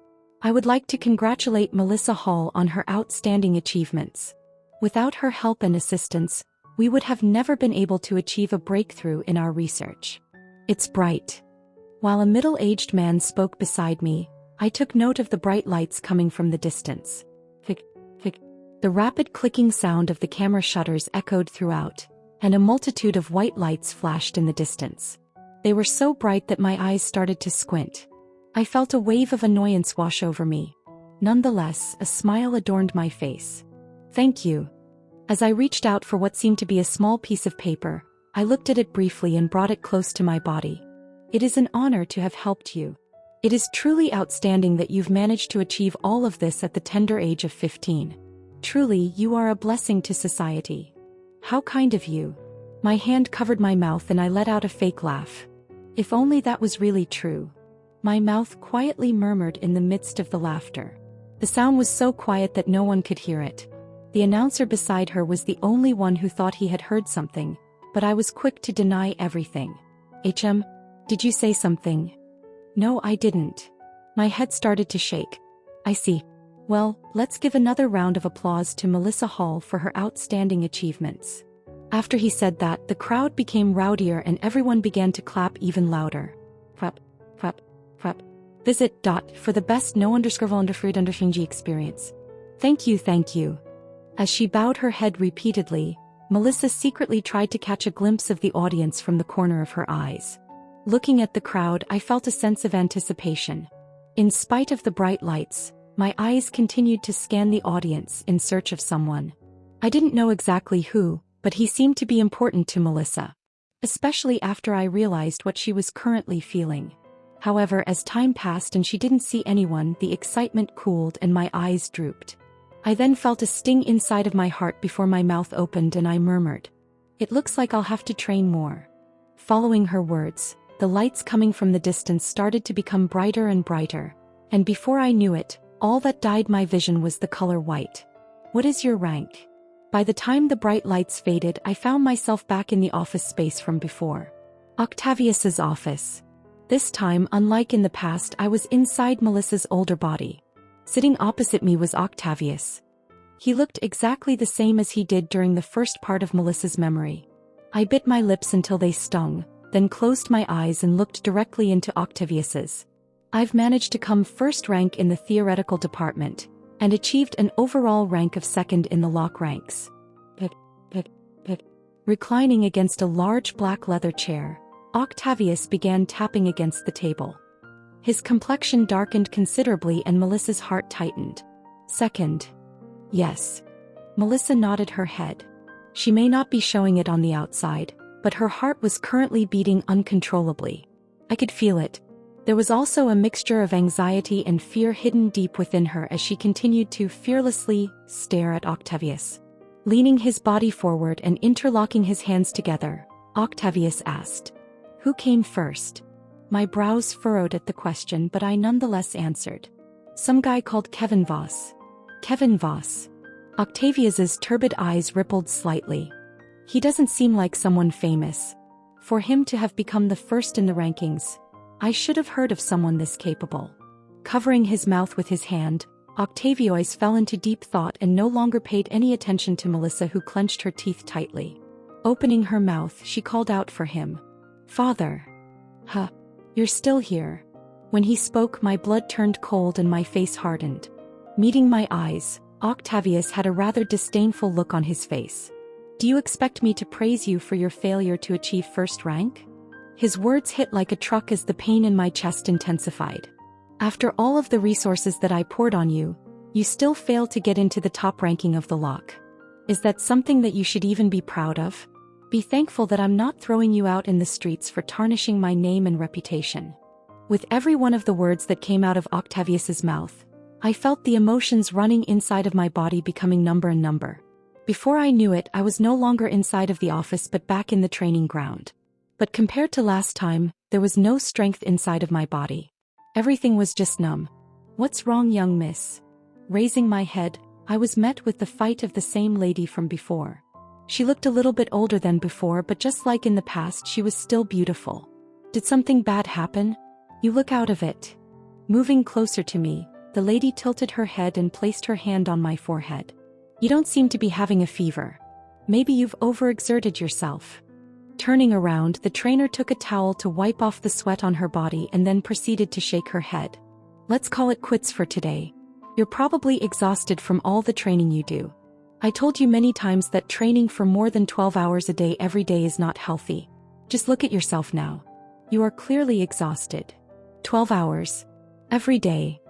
I would like to congratulate Melissa Hall on her outstanding achievements. Without her help and assistance, we would have never been able to achieve a breakthrough in our research. It's bright. While a middle-aged man spoke beside me, I took note of the bright lights coming from the distance. The rapid clicking sound of the camera shutters echoed throughout, and a multitude of white lights flashed in the distance. They were so bright that my eyes started to squint. I felt a wave of annoyance wash over me. Nonetheless, a smile adorned my face. Thank you. As I reached out for what seemed to be a small piece of paper, I looked at it briefly and brought it close to my body. It is an honor to have helped you. It is truly outstanding that you've managed to achieve all of this at the tender age of 15. Truly, you are a blessing to society. How kind of you. My hand covered my mouth and I let out a fake laugh. If only that was really true. My mouth quietly murmured in the midst of the laughter. The sound was so quiet that no one could hear it. The announcer beside her was the only one who thought he had heard something, but I was quick to deny everything. Did you say something? No, I didn't. My head started to shake. I see. Well, let's give another round of applause to Melissa Hall for her outstanding achievements. After he said that, the crowd became rowdier and everyone began to clap even louder. Prep. Visit. For the best no_underscore experience. Thank you. As she bowed her head repeatedly, Melissa secretly tried to catch a glimpse of the audience from the corner of her eyes. Looking at the crowd, I felt a sense of anticipation. In spite of the bright lights, my eyes continued to scan the audience in search of someone. I didn't know exactly who, but he seemed to be important to Melissa. Especially after I realized what she was currently feeling. However, as time passed and she didn't see anyone, the excitement cooled and my eyes drooped. I then felt a sting inside of my heart before my mouth opened and I murmured, "It looks like I'll have to train more." Following her words, the lights coming from the distance started to become brighter and brighter, and before I knew it, all that dyed my vision was the color white. "What is your rank?" By the time the bright lights faded, I found myself back in the office space from before. Octavius's office. This time, unlike in the past, I was inside Melissa's older body. Sitting opposite me was Octavius. He looked exactly the same as he did during the first part of Melissa's memory. I bit my lips until they stung, then closed my eyes and looked directly into Octavius's. "I've managed to come first rank in the theoretical department, and achieved an overall rank of second in the lock ranks." Reclining against a large black leather chair, Octavius began tapping against the table. His complexion darkened considerably and Melissa's heart tightened. "Second." "Yes." Melissa nodded her head. She may not be showing it on the outside, but her heart was currently beating uncontrollably. I could feel it. There was also a mixture of anxiety and fear hidden deep within her as she continued to fearlessly stare at Octavius. Leaning his body forward and interlocking his hands together, Octavius asked, "Who came first?" My brows furrowed at the question, but I nonetheless answered, "Some guy called Kevin Voss." "Kevin Voss?" Octavius's turbid eyes rippled slightly. "He doesn't seem like someone famous. For him to have become the first in the rankings, I should have heard of someone this capable." Covering his mouth with his hand, Octavius fell into deep thought and no longer paid any attention to Melissa, who clenched her teeth tightly. Opening her mouth, she called out for him, "Father." "Huh. You're still here." When he spoke, my blood turned cold and my face hardened. Meeting my eyes, Octavius had a rather disdainful look on his face. "Do you expect me to praise you for your failure to achieve first rank?" His words hit like a truck as the pain in my chest intensified. "After all of the resources that I poured on you, you still failed to get into the top ranking of the lock. Is that something that you should even be proud of? Be thankful that I'm not throwing you out in the streets for tarnishing my name and reputation." With every one of the words that came out of Octavius's mouth, I felt the emotions running inside of my body becoming number and number. Before I knew it, I was no longer inside of the office but back in the training ground. But compared to last time, there was no strength inside of my body. Everything was just numb. "What's wrong, young miss?" Raising my head, I was met with the fight of the same lady from before. She looked a little bit older than before, but just like in the past, she was still beautiful. "Did something bad happen? You look out of it." Moving closer to me, the lady tilted her head and placed her hand on my forehead. "You don't seem to be having a fever. Maybe you've overexerted yourself." Turning around, the trainer took a towel to wipe off the sweat on her body and then proceeded to shake her head. "Let's call it quits for today. You're probably exhausted from all the training you do. I told you many times that training for more than 12 hours a day every day is not healthy. Just look at yourself now. You are clearly exhausted. 12 hours. Every day."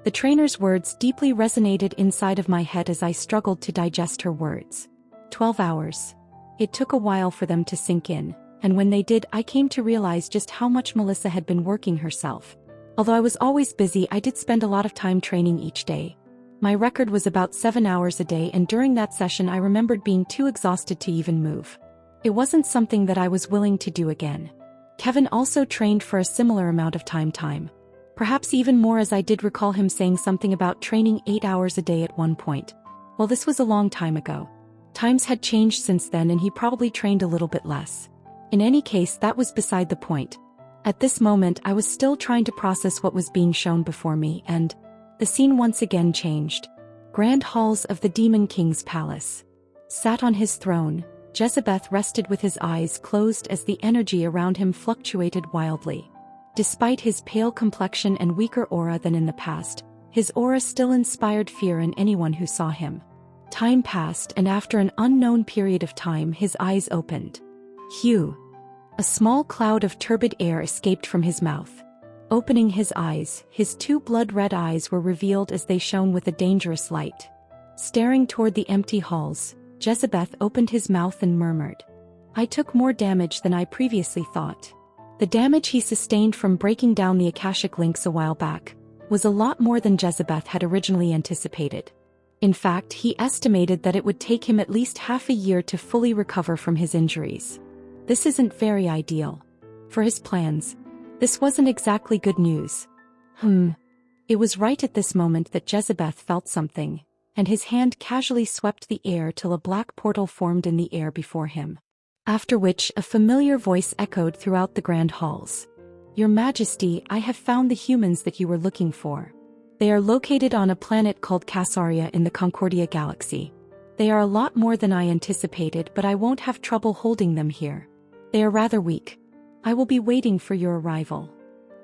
The trainer's words deeply resonated inside of my head as I struggled to digest her words. 12 hours. It took a while for them to sink in, and when they did, I came to realize just how much Melissa had been working herself. Although I was always busy, I did spend a lot of time training each day. My record was about 7 hours a day, and during that session I remembered being too exhausted to even move. It wasn't something that I was willing to do again. Kevin also trained for a similar amount of time. Perhaps even more, as I did recall him saying something about training 8 hours a day at one point. Well, this was a long time ago. Times had changed since then and he probably trained a little bit less. In any case, that was beside the point. At this moment, I was still trying to process what was being shown before me, and the scene once again changed. Grand halls of the Demon King's palace. Sat on his throne, Jezebeth rested with his eyes closed as the energy around him fluctuated wildly. Despite his pale complexion and weaker aura than in the past, his aura still inspired fear in anyone who saw him. Time passed, and after an unknown period of time his eyes opened. Hugh. A small cloud of turbid air escaped from his mouth. Opening his eyes, his two blood-red eyes were revealed as they shone with a dangerous light. Staring toward the empty halls, Jezebeth opened his mouth and murmured, "I took more damage than I previously thought." The damage he sustained from breaking down the Akashic links a while back was a lot more than Jezebeth had originally anticipated. In fact, he estimated that it would take him at least half a year to fully recover from his injuries. This isn't very ideal. For his plans, this wasn't exactly good news. It was right at this moment that Jezebeth felt something, and his hand casually swept the air till a black portal formed in the air before him. After which a familiar voice echoed throughout the grand halls. "Your Majesty, I have found the humans that you were looking for. They are located on a planet called Cassaria in the Concordia Galaxy. They are a lot more than I anticipated, but I won't have trouble holding them here. They are rather weak. I will be waiting for your arrival."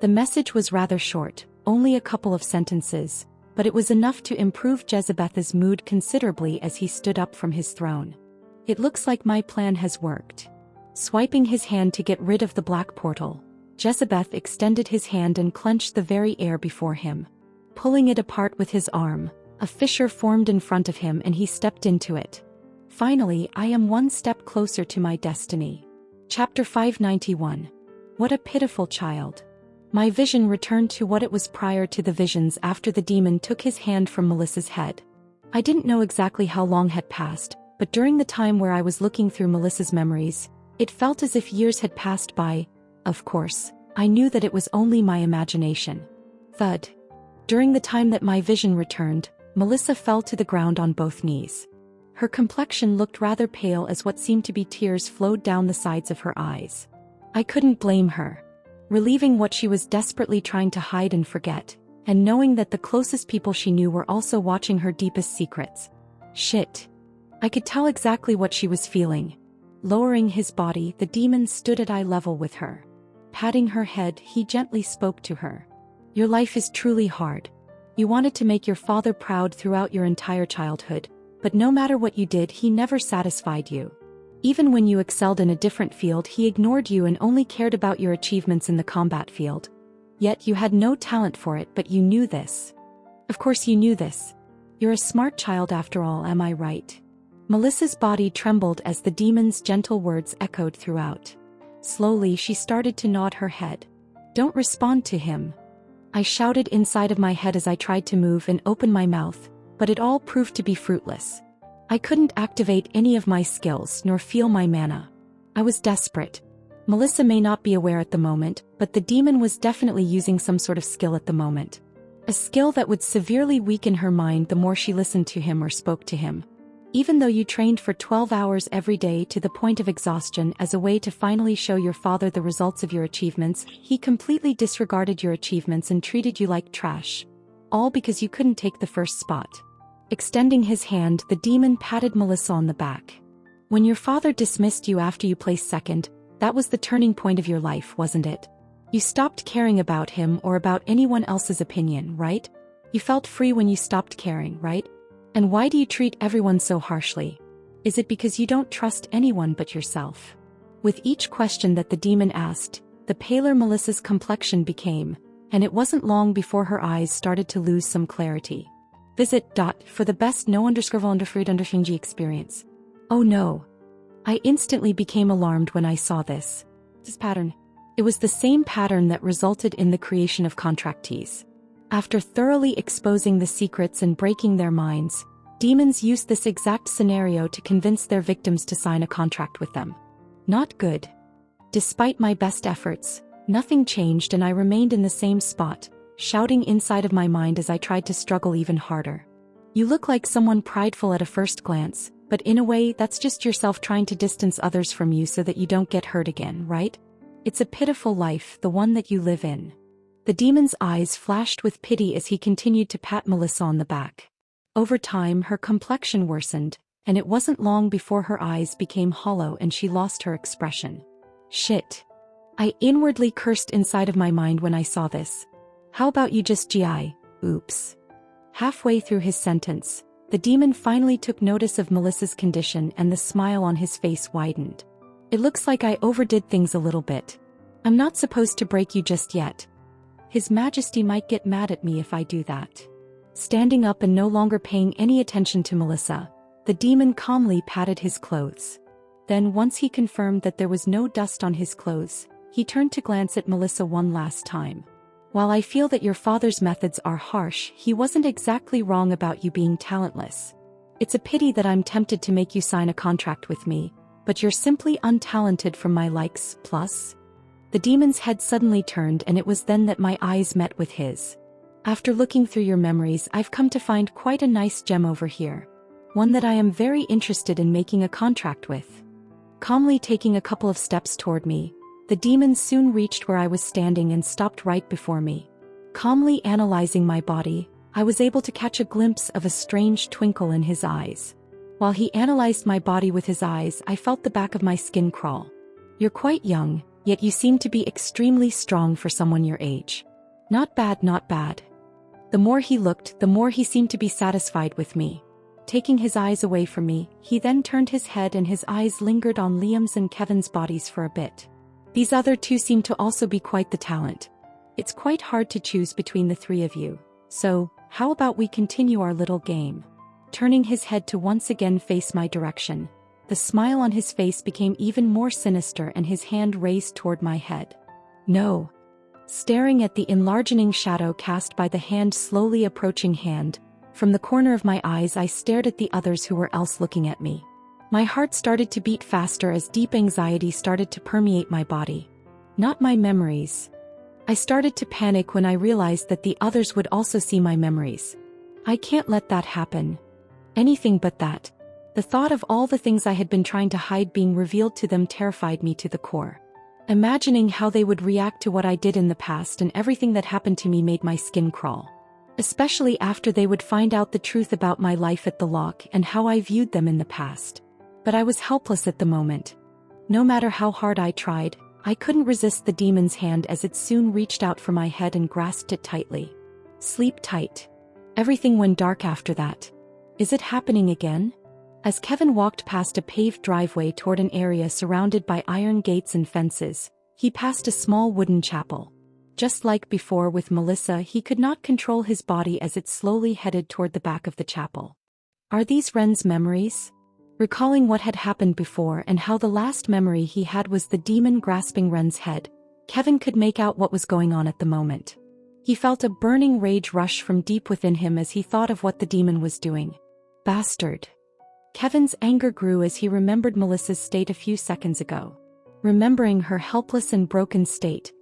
The message was rather short, only a couple of sentences, but it was enough to improve Jezebeth's mood considerably as he stood up from his throne. "It looks like my plan has worked." Swiping his hand to get rid of the black portal, Jezebeth extended his hand and clenched the very air before him. Pulling it apart with his arm, a fissure formed in front of him and he stepped into it. "Finally, I am one step closer to my destiny." Chapter 591. What a pitiful child. My vision returned to what it was prior to the visions after the demon took his hand from Melissa's head. I didn't know exactly how long had passed, but during the time where I was looking through Melissa's memories, it felt as if years had passed by. Of course, I knew that it was only my imagination. Thud. During the time that my vision returned, Melissa fell to the ground on both knees. Her complexion looked rather pale as what seemed to be tears flowed down the sides of her eyes. I couldn't blame her. Relieving what she was desperately trying to hide and forget, and knowing that the closest people she knew were also watching her deepest secrets. Shit. I could tell exactly what she was feeling. Lowering his body, the demon stood at eye level with her. Patting her head, he gently spoke to her. "Your life is truly hard. You wanted to make your father proud throughout your entire childhood, but no matter what you did, he never satisfied you. Even when you excelled in a different field, he ignored you and only cared about your achievements in the combat field. Yet you had no talent for it, but you knew this. Of course you knew this. You're a smart child after all, am I right?" Melissa's body trembled as the demon's gentle words echoed throughout. Slowly she started to nod her head. "Don't respond to him," I shouted inside of my head as I tried to move and open my mouth, but it all proved to be fruitless. I couldn't activate any of my skills nor feel my mana. I was desperate. Melissa may not be aware at the moment, but the demon was definitely using some sort of skill at the moment. A skill that would severely weaken her mind the more she listened to him or spoke to him. Even though you trained for 12 hours every day to the point of exhaustion as a way to finally show your father the results of your achievements, he completely disregarded your achievements and treated you like trash. All because you couldn't take the first spot. Extending his hand, the demon patted Melissa on the back. "When your father dismissed you after you placed second, that was the turning point of your life, wasn't it? You stopped caring about him or about anyone else's opinion, right? You felt free when you stopped caring, right? And why do you treat everyone so harshly? Is it because you don't trust anyone but yourself?" With each question that the demon asked, the paler Melissa's complexion became, and it wasn't long before her eyes started to lose some clarity. Visit for the best no_underfruit_g experience. Oh no. I instantly became alarmed when I saw this pattern. It was the same pattern that resulted in the creation of contractees. After thoroughly exposing the secrets and breaking their minds, demons used this exact scenario to convince their victims to sign a contract with them. Not good. Despite my best efforts, nothing changed and I remained in the same spot, shouting inside of my mind as I tried to struggle even harder. "You look like someone prideful at a first glance, but in a way that's just yourself trying to distance others from you so that you don't get hurt again, right? It's a pitiful life, the one that you live in." The demon's eyes flashed with pity as he continued to pat Melissa on the back. Over time her complexion worsened, and it wasn't long before her eyes became hollow and she lost her expression. Shit. I inwardly cursed inside of my mind when I saw this. How about you just oops. Halfway through his sentence, The demon finally took notice of Melissa's condition and the smile on his face widened. It looks like I overdid things a little bit. I'm not supposed to break you just yet. His Majesty might get mad at me if I do that. Standing up and no longer paying any attention to Melissa, the demon calmly patted his clothes. Then once he confirmed that there was no dust on his clothes, he turned to glance at Melissa one last time. While I feel that your father's methods are harsh, he wasn't exactly wrong about you being talentless. It's a pity that I'm tempted to make you sign a contract with me, but you're simply untalented from my likes, plus. The demon's head suddenly turned, and it was then that my eyes met with his. After looking through your memories, I've come to find quite a nice gem over here. One that I am very interested in making a contract with. Calmly taking a couple of steps toward me, the demon soon reached where I was standing and stopped right before me. Calmly analyzing my body, I was able to catch a glimpse of a strange twinkle in his eyes. While he analyzed my body with his eyes, I felt the back of my skin crawl. You're quite young, yet you seem to be extremely strong for someone your age. Not bad, not bad. The more he looked, the more he seemed to be satisfied with me. Taking his eyes away from me, he then turned his head and his eyes lingered on Liam's and Kevin's bodies for a bit. These other two seem to also be quite the talent. It's quite hard to choose between the three of you, so, how about we continue our little game? Turning his head to once again face my direction, the smile on his face became even more sinister and his hand raised toward my head. No. Staring at the enlarging shadow cast by the hand slowly approaching hand, from the corner of my eyes I stared at the others who were else looking at me. My heart started to beat faster as deep anxiety started to permeate my body. Not my memories. I started to panic when I realized that the others would also see my memories. I can't let that happen. Anything but that. The thought of all the things I had been trying to hide being revealed to them terrified me to the core. Imagining how they would react to what I did in the past and everything that happened to me made my skin crawl. Especially after they would find out the truth about my life at the lock and how I viewed them in the past. But I was helpless at the moment. No matter how hard I tried, I couldn't resist the demon's hand as it soon reached out for my head and grasped it tightly. Sleep tight. Everything went dark after that. Is it happening again? As Kevin walked past a paved driveway toward an area surrounded by iron gates and fences, he passed a small wooden chapel. Just like before with Melissa, he could not control his body as it slowly headed toward the back of the chapel. Are these Ren's memories? Recalling what had happened before and how the last memory he had was the demon grasping Ren's head, Kevin could make out what was going on at the moment. He felt a burning rage rush from deep within him as he thought of what the demon was doing. Bastard. Kevin's anger grew as he remembered Melissa's state a few seconds ago. Remembering her helpless and broken state,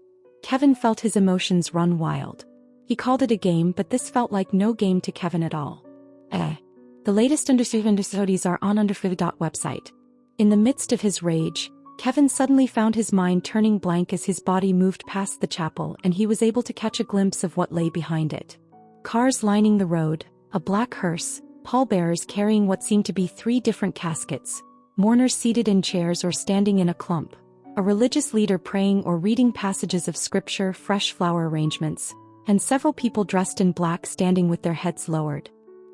Kevin felt his emotions run wild. He called it a game, but this felt like no game to Kevin at all. The latest understudies are on underfood.website. In the midst of his rage, Kevin suddenly found his mind turning blank as his body moved past the chapel and he was able to catch a glimpse of what lay behind it. Cars lining the road, a black hearse, pallbearers carrying what seemed to be 3 different caskets, mourners seated in chairs or standing in a clump, a religious leader praying or reading passages of scripture, fresh flower arrangements, and several people dressed in black standing with their heads lowered.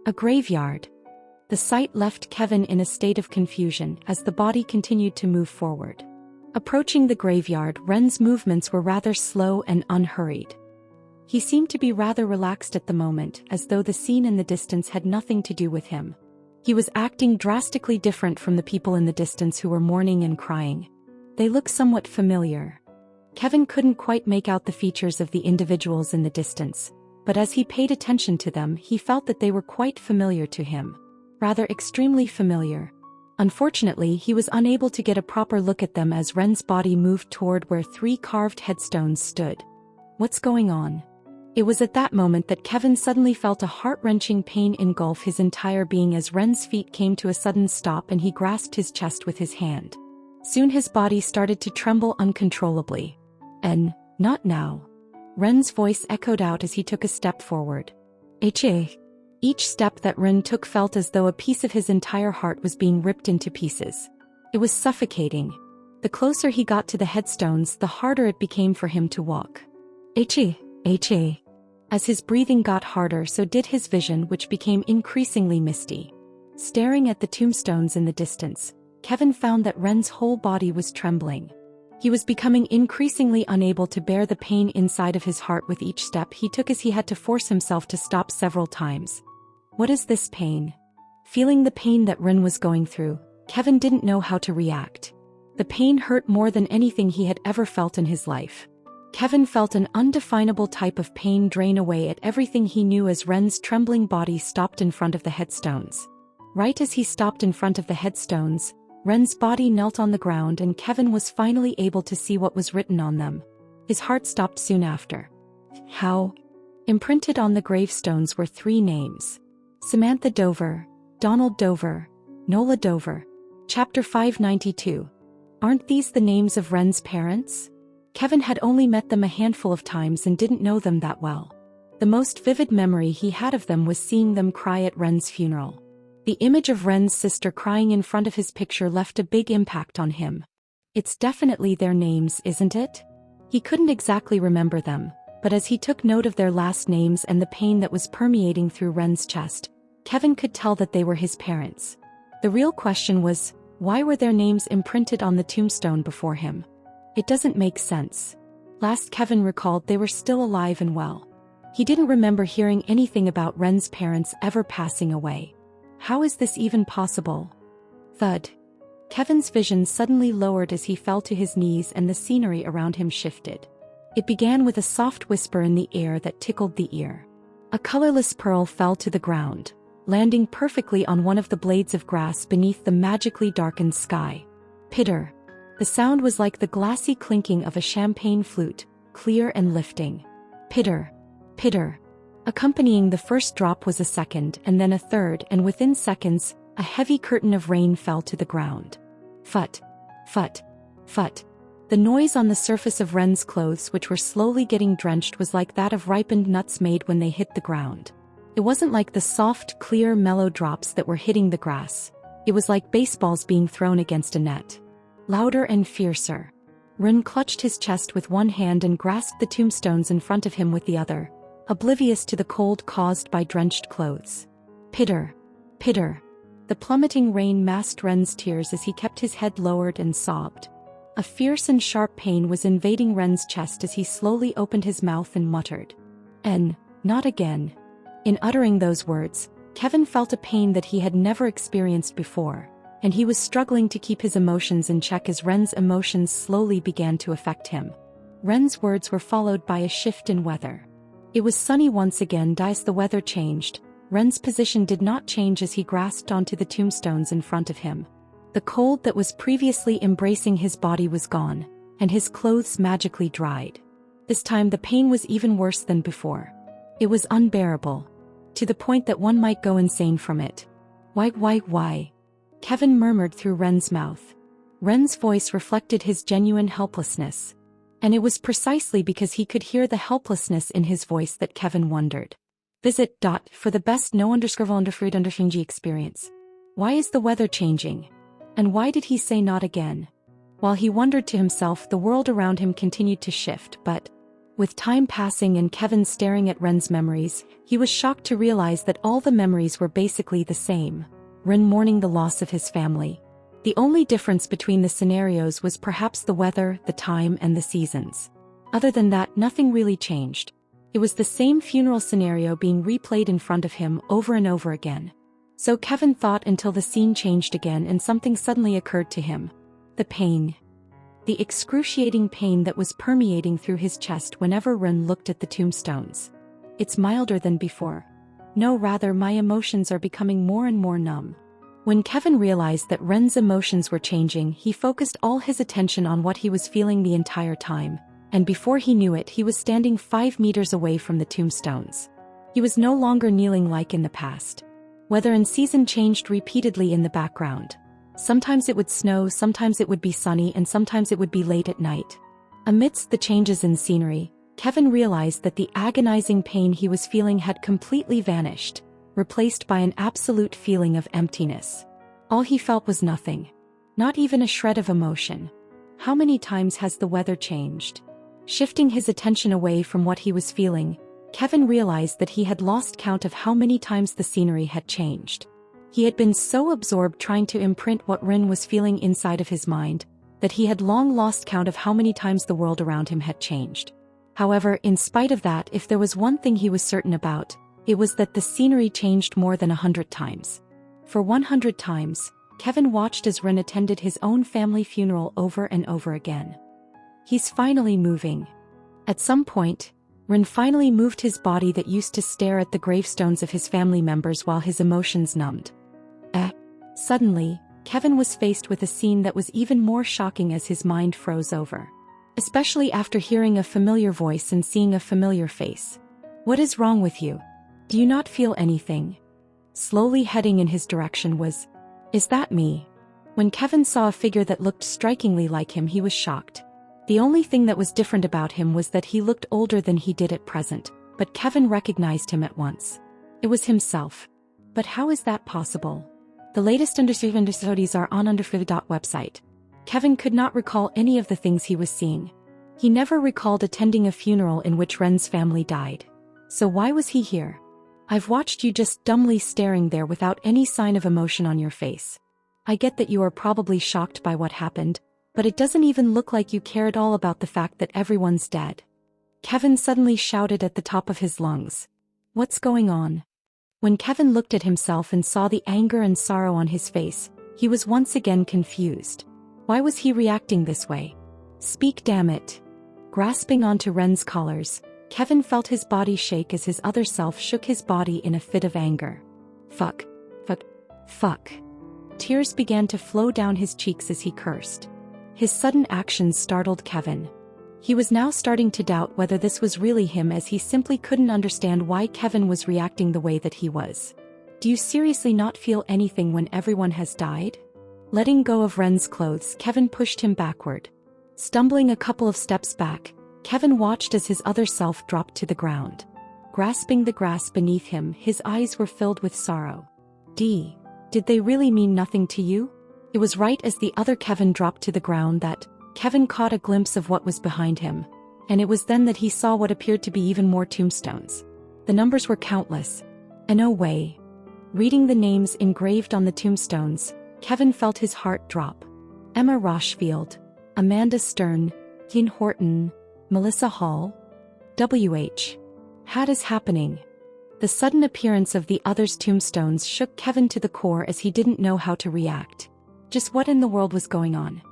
A graveyard. The sight left Kevin in a state of confusion as the body continued to move forward. Approaching the graveyard, Ren's movements were rather slow and unhurried. He seemed to be rather relaxed at the moment, as though the scene in the distance had nothing to do with him. He was acting drastically different from the people in the distance who were mourning and crying. They looked somewhat familiar. Kevin couldn't quite make out the features of the individuals in the distance, but as he paid attention to them, he felt that they were quite familiar to him. Rather extremely familiar. Unfortunately, he was unable to get a proper look at them as Ren's body moved toward where 3 carved headstones stood. What's going on? It was at that moment that Kevin suddenly felt a heart-wrenching pain engulf his entire being as Ren's feet came to a sudden stop and he grasped his chest with his hand. Soon his body started to tremble uncontrollably. Not now. Ren's voice echoed out as he took a step forward. Eche. Each step that Ren took felt as though a piece of his entire heart was being ripped into pieces. It was suffocating. The closer he got to the headstones, the harder it became for him to walk. Eche. As his breathing got harder, so did his vision, which became increasingly misty. Staring at the tombstones in the distance, Kevin found that Ren's whole body was trembling. He was becoming increasingly unable to bear the pain inside of his heart with each step he took, as he had to force himself to stop several times. What is this pain? Feeling the pain that Ren was going through, Kevin didn't know how to react. The pain hurt more than anything he had ever felt in his life. Kevin felt an undefinable type of pain drain away at everything he knew as Ren's trembling body stopped in front of the headstones. Right as he stopped in front of the headstones, Ren's body knelt on the ground and Kevin was finally able to see what was written on them. His heart stopped soon after. How? Imprinted on the gravestones were 3 names. Samantha Dover, Donald Dover, Nola Dover. Chapter 592. Aren't these the names of Ren's parents? Kevin had only met them a handful of times and didn't know them that well. The most vivid memory he had of them was seeing them cry at Ren's funeral. The image of Ren's sister crying in front of his picture left a big impact on him. It's definitely their names, isn't it? He couldn't exactly remember them, but as he took note of their last names and the pain that was permeating through Ren's chest, Kevin could tell that they were his parents. The real question was, why were their names imprinted on the tombstone before him? It doesn't make sense. Last Kevin recalled, they were still alive and well. He didn't remember hearing anything about Ren's parents ever passing away. How is this even possible? Thud. Kevin's vision suddenly lowered as he fell to his knees and the scenery around him shifted. It began with a soft whisper in the air that tickled the ear. A colorless pearl fell to the ground, landing perfectly on one of the blades of grass beneath the magically darkened sky. Pitter. The sound was like the glassy clinking of a champagne flute, clear and lifting. Pitter. Pitter. Accompanying the first drop was a second and then a third, and within seconds, a heavy curtain of rain fell to the ground. Phut. Phut. Phut. The noise on the surface of Ren's clothes, which were slowly getting drenched, was like that of ripened nuts made when they hit the ground. It wasn't like the soft, clear, mellow drops that were hitting the grass. It was like baseballs being thrown against a net. Louder and fiercer. Ren clutched his chest with one hand and grasped the tombstones in front of him with the other, oblivious to the cold caused by drenched clothes. Pitter. Pitter. The plummeting rain masked Ren's tears as he kept his head lowered and sobbed. A fierce and sharp pain was invading Ren's chest as he slowly opened his mouth and muttered, "Not again." In uttering those words, Kevin felt a pain that he had never experienced before, and he was struggling to keep his emotions in check as Ren's emotions slowly began to affect him. Ren's words were followed by a shift in weather. It was sunny once again. As the weather changed, Ren's position did not change as he grasped onto the tombstones in front of him. The cold that was previously embracing his body was gone, and his clothes magically dried. This time the pain was even worse than before. It was unbearable, to the point that one might go insane from it. Why? Kevin murmured through Ren's mouth. Ren's voice reflected his genuine helplessness. And it was precisely because he could hear the helplessness in his voice that Kevin wondered. Visit for the best no_underfruit_G experience. Why is the weather changing? And why did he say not again? While he wondered to himself, the world around him continued to shift, but with time passing and Kevin staring at Ren's memories, he was shocked to realize that all the memories were basically the same. Ren mourning the loss of his family. The only difference between the scenarios was perhaps the weather, the time, and the seasons. Other than that, nothing really changed. It was the same funeral scenario being replayed in front of him over and over again. So Kevin thought until the scene changed again and something suddenly occurred to him. The pain. The excruciating pain that was permeating through his chest whenever Ren looked at the tombstones. It's milder than before. No, rather, my emotions are becoming more and more numb. When Kevin realized that Ren's emotions were changing, he focused all his attention on what he was feeling the entire time, and before he knew it, he was standing 5 meters away from the tombstones. He was no longer kneeling like in the past. Weather and season changed repeatedly in the background. Sometimes it would snow, sometimes it would be sunny, and sometimes it would be late at night. Amidst the changes in scenery, Kevin realized that the agonizing pain he was feeling had completely vanished, replaced by an absolute feeling of emptiness. All he felt was nothing. Not even a shred of emotion. How many times has the weather changed? Shifting his attention away from what he was feeling, Kevin realized that he had lost count of how many times the scenery had changed. He had been so absorbed trying to imprint what Rin was feeling inside of his mind, that he had long lost count of how many times the world around him had changed. However, in spite of that, if there was one thing he was certain about, it was that the scenery changed more than 100 times. For 100 times, Kevin watched as Rin attended his own family funeral over and over again. He's finally moving. At some point, Rin finally moved his body that used to stare at the gravestones of his family members while his emotions numbed. Suddenly, Kevin was faced with a scene that was even more shocking as his mind froze over. Especially after hearing a familiar voice and seeing a familiar face. "What is wrong with you? Do you not feel anything?" Slowly heading in his direction was, "Is that me?" When Kevin saw a figure that looked strikingly like him, he was shocked. The only thing that was different about him was that he looked older than he did at present, but Kevin recognized him at once. It was himself. But how is that possible? The latest understudies are on website. Kevin could not recall any of the things he was seeing. He never recalled attending a funeral in which Ren's family died. So why was he here? I've watched you just dumbly staring there without any sign of emotion on your face. I get that you are probably shocked by what happened, but it doesn't even look like you care at all about the fact that everyone's dead. Kevin suddenly shouted at the top of his lungs. What's going on? When Kevin looked at himself and saw the anger and sorrow on his face, he was once again confused. Why was he reacting this way? Speak, damn it. Grasping onto Ren's collars, Kevin felt his body shake as his other self shook his body in a fit of anger. Fuck. Tears began to flow down his cheeks as he cursed. His sudden actions startled Kevin. He was now starting to doubt whether this was really him, as he simply couldn't understand why Kevin was reacting the way that he was. Do you seriously not feel anything when everyone has died? Letting go of Ren's clothes, Kevin pushed him backward. Stumbling a couple of steps back, Kevin watched as his other self dropped to the ground. Grasping the grass beneath him, his eyes were filled with sorrow. Did they really mean nothing to you? It was right as the other Kevin dropped to the ground that Kevin caught a glimpse of what was behind him, and it was then that he saw what appeared to be even more tombstones. The numbers were countless. And oh way. Reading the names engraved on the tombstones, Kevin felt his heart drop. Emma Rochfield, Amanda Stern, Jean Horton, Melissa Hall. W.H. What is happening? The sudden appearance of the others' tombstones shook Kevin to the core as he didn't know how to react. Just what in the world was going on?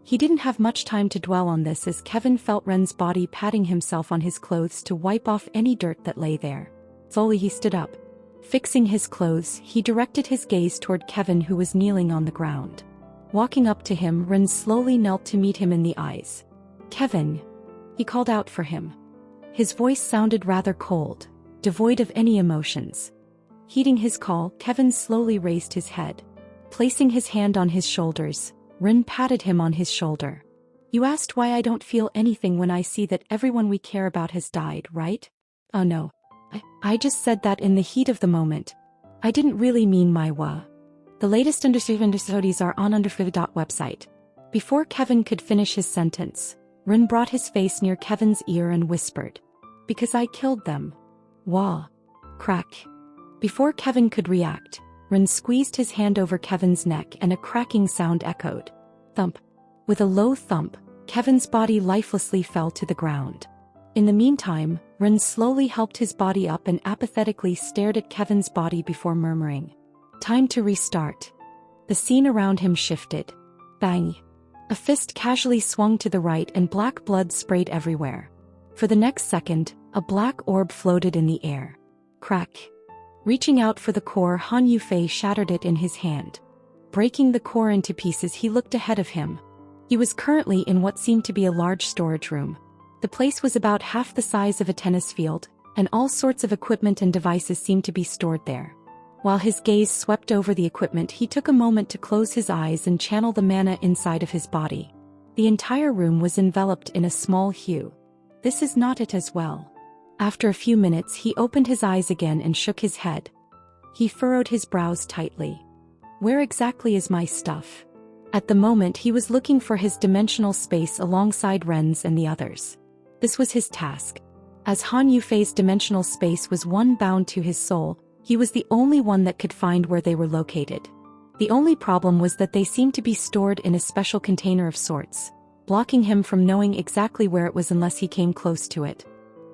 He didn't have much time to dwell on this as Kevin felt Ren's body patting himself on his clothes to wipe off any dirt that lay there. Slowly he stood up. Fixing his clothes, he directed his gaze toward Kevin, who was kneeling on the ground. Walking up to him, Ren slowly knelt to meet him in the eyes. Kevin. He called out for him. His voice sounded rather cold, devoid of any emotions. Heeding his call, Kevin slowly raised his head. Placing his hand on his shoulders, Rin patted him on his shoulder. You asked why I don't feel anything when I see that everyone we care about has died, right? Oh no. I just said that in the heat of the moment. I didn't really mean my wa. The latest understudies are on website. Before Kevin could finish his sentence, Rin brought his face near Kevin's ear and whispered. Because I killed them. Wah. Crack. Before Kevin could react, Rin squeezed his hand over Kevin's neck and a cracking sound echoed. Thump. With a low thump, Kevin's body lifelessly fell to the ground. In the meantime, Rin slowly helped his body up and apathetically stared at Kevin's body before murmuring. Time to restart. The scene around him shifted. Bang. A fist casually swung to the right and black blood sprayed everywhere. For the next second, a black orb floated in the air. Crack. Reaching out for the core, Han Yufei shattered it in his hand. Breaking the core into pieces, he looked ahead of him. He was currently in what seemed to be a large storage room. The place was about half the size of a tennis field, and all sorts of equipment and devices seemed to be stored there. While his gaze swept over the equipment, he took a moment to close his eyes and channel the mana inside of his body. The entire room was enveloped in a small hue. This is not it as well. After a few minutes, he opened his eyes again and shook his head. He furrowed his brows tightly. Where exactly is my stuff? At the moment, he was looking for his dimensional space alongside Ren's and the others. This was his task. As Han Yufei's dimensional space was one bound to his soul, he was the only one that could find where they were located. The only problem was that they seemed to be stored in a special container of sorts, blocking him from knowing exactly where it was unless he came close to it.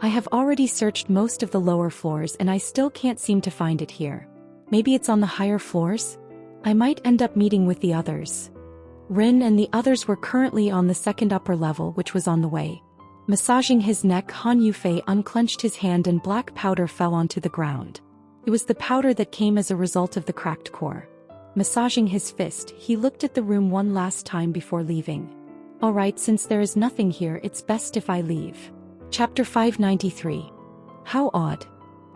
I have already searched most of the lower floors and I still can't seem to find it here. Maybe it's on the higher floors? I might end up meeting with the others. Rin and the others were currently on the second upper level, which was on the way. Massaging his neck, Han Yufei unclenched his hand and black powder fell onto the ground. It was the powder that came as a result of the cracked core. Massaging his fist, he looked at the room one last time before leaving. Alright, since there is nothing here, it's best if I leave. Chapter 593. How odd.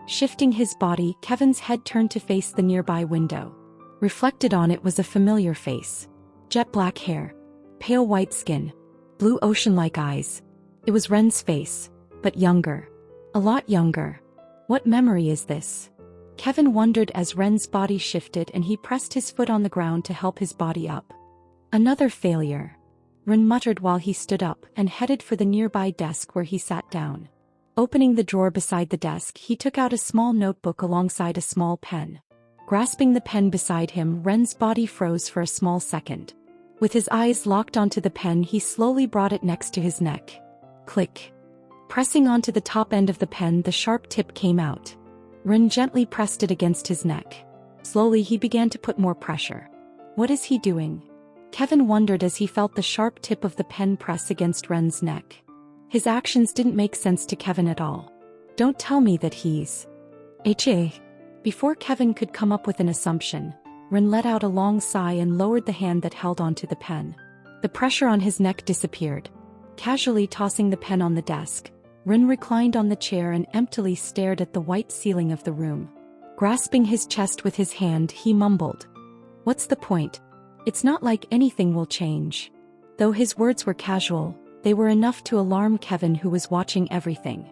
Shifting his body, Kevin's head turned to face the nearby window. Reflected on it was a familiar face. Jet black hair. Pale white skin. Blue ocean-like eyes. It was Ren's face, but younger. A lot younger. What memory is this? Kevin wondered as Ren's body shifted and he pressed his foot on the ground to help his body up. Another failure. Ren muttered while he stood up and headed for the nearby desk where he sat down. Opening the drawer beside the desk, he took out a small notebook alongside a small pen. Grasping the pen beside him, Ren's body froze for a small second. With his eyes locked onto the pen, he slowly brought it next to his neck. Click. Pressing onto the top end of the pen, the sharp tip came out. Ren gently pressed it against his neck. Slowly he began to put more pressure. What is he doing? Kevin wondered as he felt the sharp tip of the pen press against Ren's neck. His actions didn't make sense to Kevin at all. Don't tell me that he's... HA. Before Kevin could come up with an assumption, Ren let out a long sigh and lowered the hand that held onto the pen. The pressure on his neck disappeared. Casually tossing the pen on the desk, Ren reclined on the chair and emptily stared at the white ceiling of the room. Grasping his chest with his hand, he mumbled. What's the point? It's not like anything will change. Though his words were casual, they were enough to alarm Kevin, who was watching everything.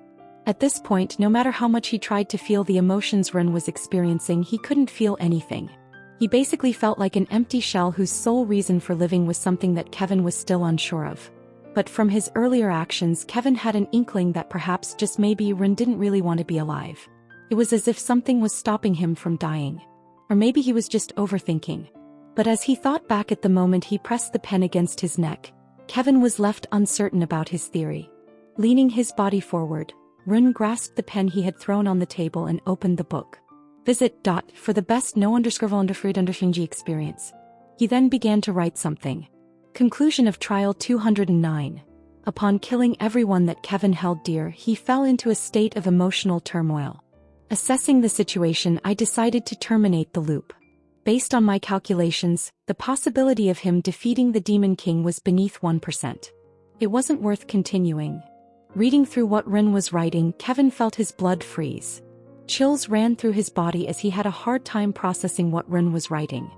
At this point, no matter how much he tried to feel the emotions Ren was experiencing, he couldn't feel anything. He basically felt like an empty shell whose sole reason for living was something that Kevin was still unsure of. But from his earlier actions, Kevin had an inkling that perhaps, just maybe, Ren didn't really want to be alive. It was as if something was stopping him from dying. Or maybe he was just overthinking. But as he thought back at the moment he pressed the pen against his neck, Kevin was left uncertain about his theory. Leaning his body forward, Ren grasped the pen he had thrown on the table and opened the book. Visit. For the best no_underfruit_g experience. He then began to write something. Conclusion of Trial 209. Upon killing everyone that Kevin held dear, he fell into a state of emotional turmoil. Assessing the situation, I decided to terminate the loop. Based on my calculations, the possibility of him defeating the Demon King was beneath 1%. It wasn't worth continuing. Reading through what Ren was writing, Kevin felt his blood freeze. Chills ran through his body as he had a hard time processing what Ren was writing.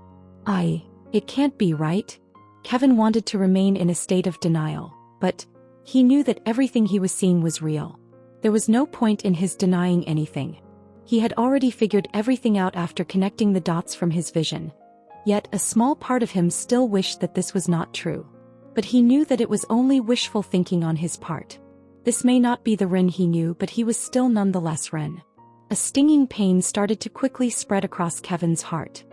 It can't be right. Kevin wanted to remain in a state of denial, but he knew that everything he was seeing was real. There was no point in his denying anything. He had already figured everything out after connecting the dots from his vision. Yet a small part of him still wished that this was not true. But he knew that it was only wishful thinking on his part. This may not be the Ren he knew, but he was still nonetheless Ren. A stinging pain started to quickly spread across Kevin's heart.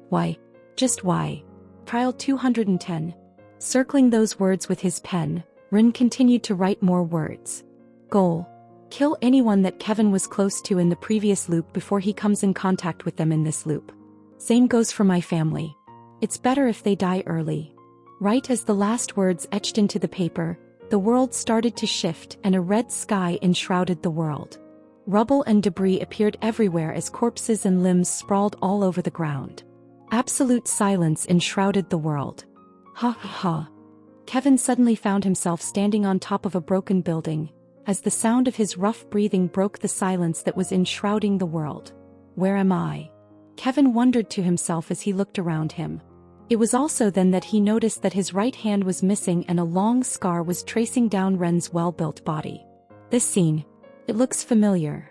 Why? Just why? Trial 210. Circling those words with his pen, Ren continued to write more words. Goal. Kill anyone that Kevin was close to in the previous loop before he comes in contact with them in this loop. Same goes for my family. It's better if they die early. Right as the last words etched into the paper, the world started to shift and a red sky enshrouded the world. Rubble and debris appeared everywhere as corpses and limbs sprawled all over the ground. Absolute silence enshrouded the world. Ha ha ha. Kevin suddenly found himself standing on top of a broken building, as the sound of his rough breathing broke the silence that was enshrouding the world. Where am I? Kevin wondered to himself as he looked around him. It was also then that he noticed that his right hand was missing and a long scar was tracing down Ren's well-built body. This scene, it looks familiar.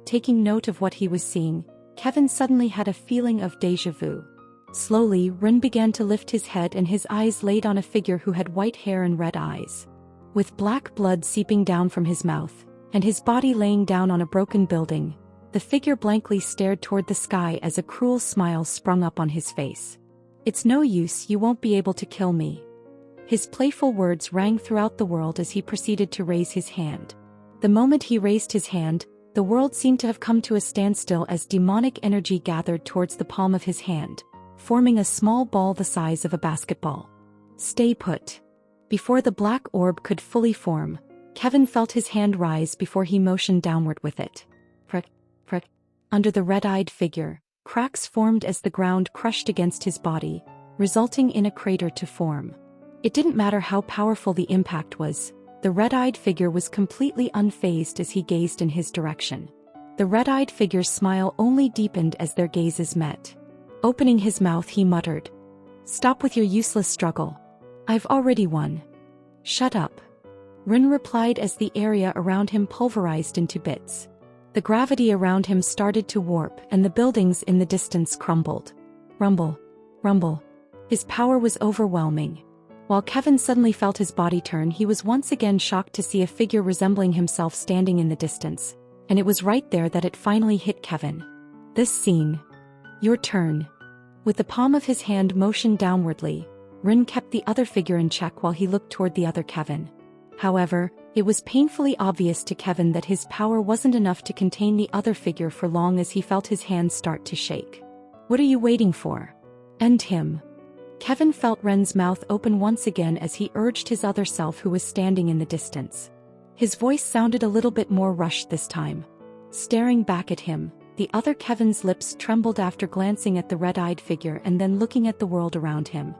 Taking note of what he was seeing, Kevin suddenly had a feeling of déjà vu. Slowly, Ren began to lift his head and his eyes laid on a figure who had white hair and red eyes. With black blood seeping down from his mouth, and his body laying down on a broken building, the figure blankly stared toward the sky as a cruel smile sprung up on his face. "It's no use, you won't be able to kill me." His playful words rang throughout the world as he proceeded to raise his hand. The moment he raised his hand, the world seemed to have come to a standstill as demonic energy gathered towards the palm of his hand, forming a small ball the size of a basketball. "Stay put." Before the black orb could fully form, Kevin felt his hand rise before he motioned downward with it. Prick, prick. Under the red-eyed figure, cracks formed as the ground crushed against his body, resulting in a crater to form. It didn't matter how powerful the impact was, the red-eyed figure was completely unfazed as he gazed in his direction. The red-eyed figure's smile only deepened as their gazes met. Opening his mouth, he muttered, "Stop with your useless struggle. I've already won." "Shut up," Rin replied as the area around him pulverized into bits. The gravity around him started to warp and the buildings in the distance crumbled. Rumble, rumble. His power was overwhelming. While Kevin suddenly felt his body turn, he was once again shocked to see a figure resembling himself standing in the distance, and it was right there that it finally hit Kevin. This scene. "Your turn." With the palm of his hand motioned downwardly, Rin kept the other figure in check while he looked toward the other Kevin. However, it was painfully obvious to Kevin that his power wasn't enough to contain the other figure for long as he felt his hands start to shake. "What are you waiting for? End him." Kevin felt Ren's mouth open once again as he urged his other self who was standing in the distance. His voice sounded a little bit more rushed this time. Staring back at him, the other Kevin's lips trembled after glancing at the red-eyed figure and then looking at the world around him.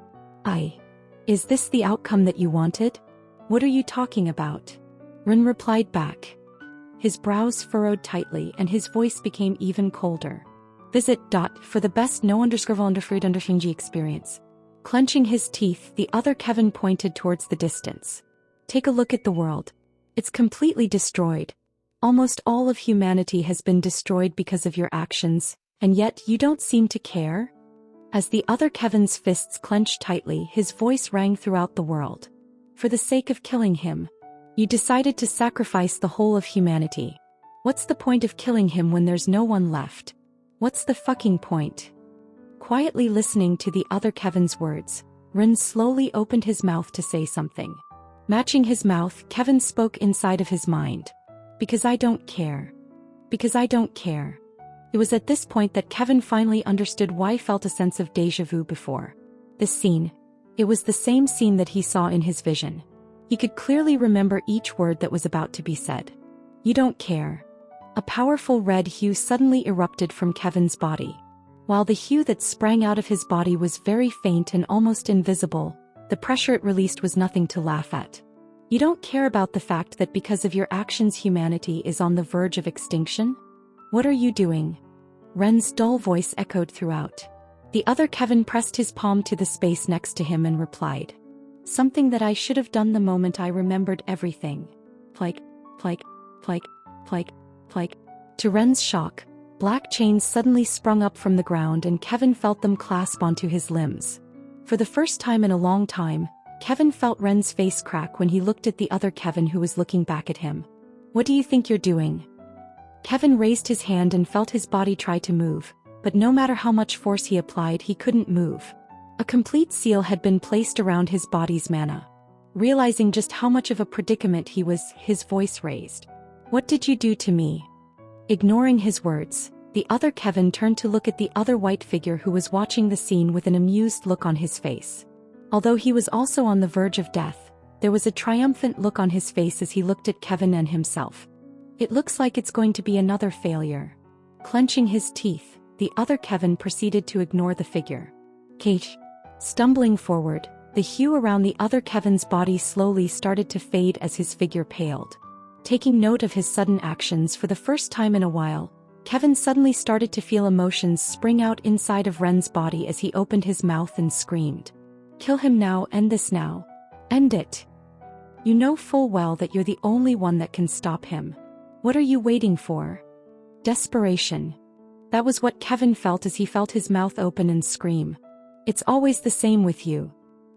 Is this the outcome that you wanted? What are you talking about?" Rin replied back. His brows furrowed tightly and his voice became even colder. Visit for the best no_underfruit_underfingy experience. Clenching his teeth, the other Kevin pointed towards the distance. "Take a look at the world. It's completely destroyed. Almost all of humanity has been destroyed because of your actions, and yet you don't seem to care?" As the other Kevin's fists clenched tightly, his voice rang throughout the world. "For the sake of killing him, you decided to sacrifice the whole of humanity. What's the point of killing him when there's no one left? What's the fucking point?" Quietly listening to the other Kevin's words, Rin slowly opened his mouth to say something. Matching his mouth, Kevin spoke inside of his mind. "Because I don't care. Because I don't care." It was at this point that Kevin finally understood why he felt a sense of déjà vu before. This scene. It was the same scene that he saw in his vision. He could clearly remember each word that was about to be said. "You don't care." A powerful red hue suddenly erupted from Kevin's body. While the hue that sprang out of his body was very faint and almost invisible, the pressure it released was nothing to laugh at. "You don't care about the fact that because of your actions humanity is on the verge of extinction? What are you doing?" Ren's dull voice echoed throughout. The other Kevin pressed his palm to the space next to him and replied, "Something that I should have done the moment I remembered everything. Plike, plike, plike, plike, plike." To Ren's shock, black chains suddenly sprung up from the ground and Kevin felt them clasp onto his limbs. For the first time in a long time, Kevin felt Ren's face crack when he looked at the other Kevin who was looking back at him. "What do you think you're doing?" Kevin raised his hand and felt his body try to move, but no matter how much force he applied, he couldn't move. A complete seal had been placed around his body's mana. Realizing just how much of a predicament he was, his voice raised. "What did you do to me?" Ignoring his words, the other Kevin turned to look at the other white figure who was watching the scene with an amused look on his face. Although he was also on the verge of death, there was a triumphant look on his face as he looked at Kevin and himself. "It looks like it's going to be another failure." Clenching his teeth, the other Kevin proceeded to ignore the figure. Kate. Stumbling forward, the hue around the other Kevin's body slowly started to fade as his figure paled. Taking note of his sudden actions for the first time in a while, Kevin suddenly started to feel emotions spring out inside of Ren's body as he opened his mouth and screamed. "Kill him now, end this now. End it. You know full well that you're the only one that can stop him. What are you waiting for?" Desperation. That was what Kevin felt as he felt his mouth open and scream. "It's always the same with you."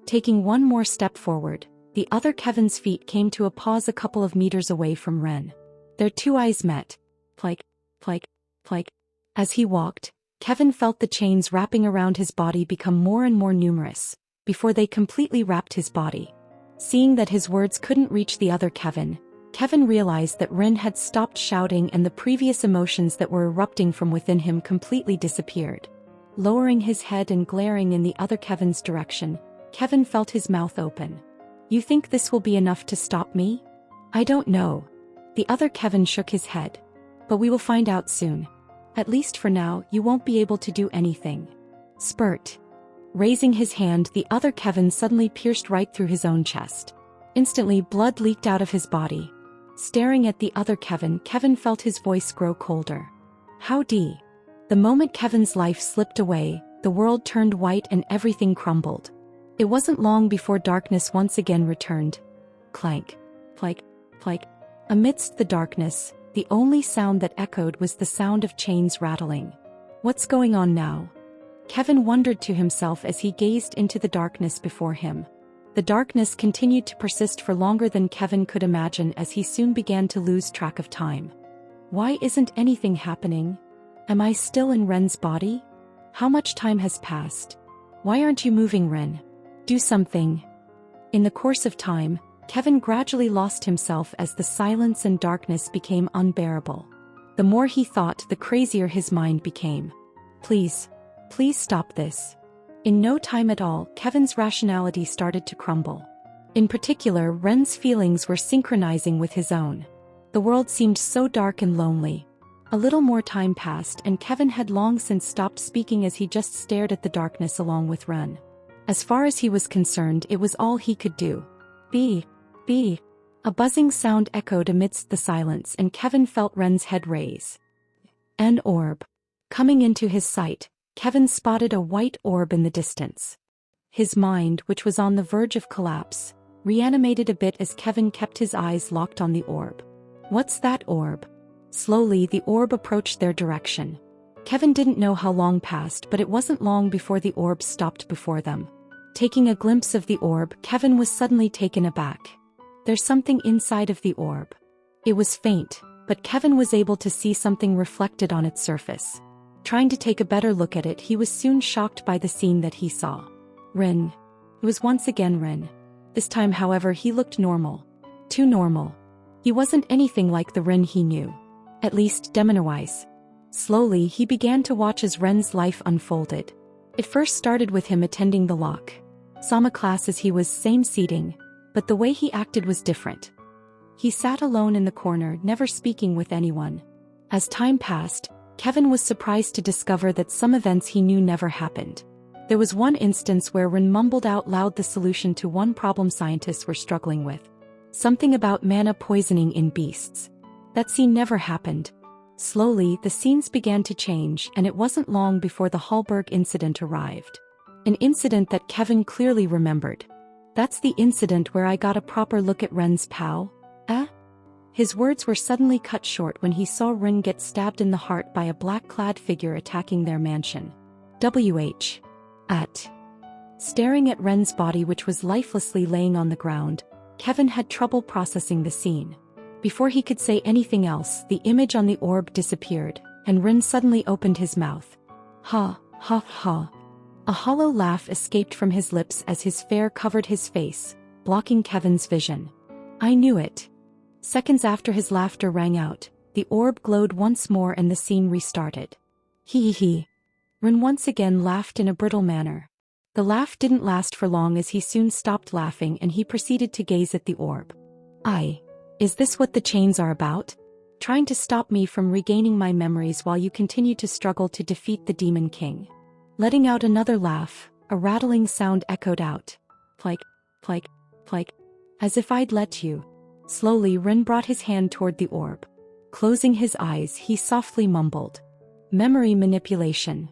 Taking one more step forward, the other Kevin's feet came to a pause a couple of meters away from Ren. Their two eyes met. Plike, plike, plike. As he walked, Kevin felt the chains wrapping around his body become more and more numerous, before they completely wrapped his body. Seeing that his words couldn't reach the other Kevin, Kevin realized that Rin had stopped shouting and the previous emotions that were erupting from within him completely disappeared. Lowering his head and glaring in the other Kevin's direction, Kevin felt his mouth open. You think this will be enough to stop me? I don't know. The other Kevin shook his head. But we will find out soon. At least for now, you won't be able to do anything. Spurt. Raising his hand, the other Kevin suddenly pierced right through his own chest. Instantly, blood leaked out of his body. Staring at the other Kevin, Kevin felt his voice grow colder. Howdy. The moment Kevin's life slipped away, the world turned white and everything crumbled. It wasn't long before darkness once again returned. Clank. Plike. Plike. Amidst the darkness, the only sound that echoed was the sound of chains rattling. What's going on now? Kevin wondered to himself as he gazed into the darkness before him. The darkness continued to persist for longer than Kevin could imagine as he soon began to lose track of time. Why isn't anything happening? Am I still in Ren's body? How much time has passed? Why aren't you moving, Ren? Do something. In the course of time, Kevin gradually lost himself as the silence and darkness became unbearable. The more he thought, the crazier his mind became. Please stop this. In no time at all, Kevin's rationality started to crumble. In particular, Ren's feelings were synchronizing with his own. The world seemed so dark and lonely. A little more time passed and Kevin had long since stopped speaking as he just stared at the darkness along with Ren. As far as he was concerned, it was all he could do. Be. A buzzing sound echoed amidst the silence and Kevin felt Ren's head raise. An orb. Coming into his sight, Kevin spotted a white orb in the distance. His mind, which was on the verge of collapse, reanimated a bit as Kevin kept his eyes locked on the orb. What's that orb? Slowly, the orb approached their direction. Kevin didn't know how long passed, but it wasn't long before the orb stopped before them. Taking a glimpse of the orb, Kevin was suddenly taken aback. There's something inside of the orb. It was faint, but Kevin was able to see something reflected on its surface. Trying to take a better look at it, he was soon shocked by the scene that he saw. Rin. It was once again Rin. This time, however, he looked normal. Too normal. He wasn't anything like the Rin he knew. At least, demon-wise. Slowly, he began to watch as Ren's life unfolded. It first started with him attending the lock. Sama class as he was, same seating, but the way he acted was different. He sat alone in the corner, never speaking with anyone. As time passed, Kevin was surprised to discover that some events he knew never happened. There was one instance where Rin mumbled out loud the solution to one problem scientists were struggling with. Something about mana poisoning in beasts. That scene never happened. Slowly, the scenes began to change, and it wasn't long before the Hallberg incident arrived. An incident that Kevin clearly remembered. That's the incident where I got a proper look at Ren's pal? His words were suddenly cut short when he saw Rin get stabbed in the heart by a black-clad figure attacking their mansion. Staring at Ren's body, which was lifelessly laying on the ground, Kevin had trouble processing the scene. Before he could say anything else, the image on the orb disappeared, and Rin suddenly opened his mouth. Ha, ha, ha. A hollow laugh escaped from his lips as his fare covered his face, blocking Kevin's vision. I knew it. Seconds after his laughter rang out, the orb glowed once more and the scene restarted. Hee. Rin once again laughed in a brittle manner. The laugh didn't last for long as he soon stopped laughing and he proceeded to gaze at the orb. Is this what the chains are about? Trying to stop me from regaining my memories while you continue to struggle to defeat the Demon King. Letting out another laugh, a rattling sound echoed out. Plike, plike, plike. As if I'd let you. Slowly, Rin brought his hand toward the orb. Closing his eyes, he softly mumbled. Memory manipulation.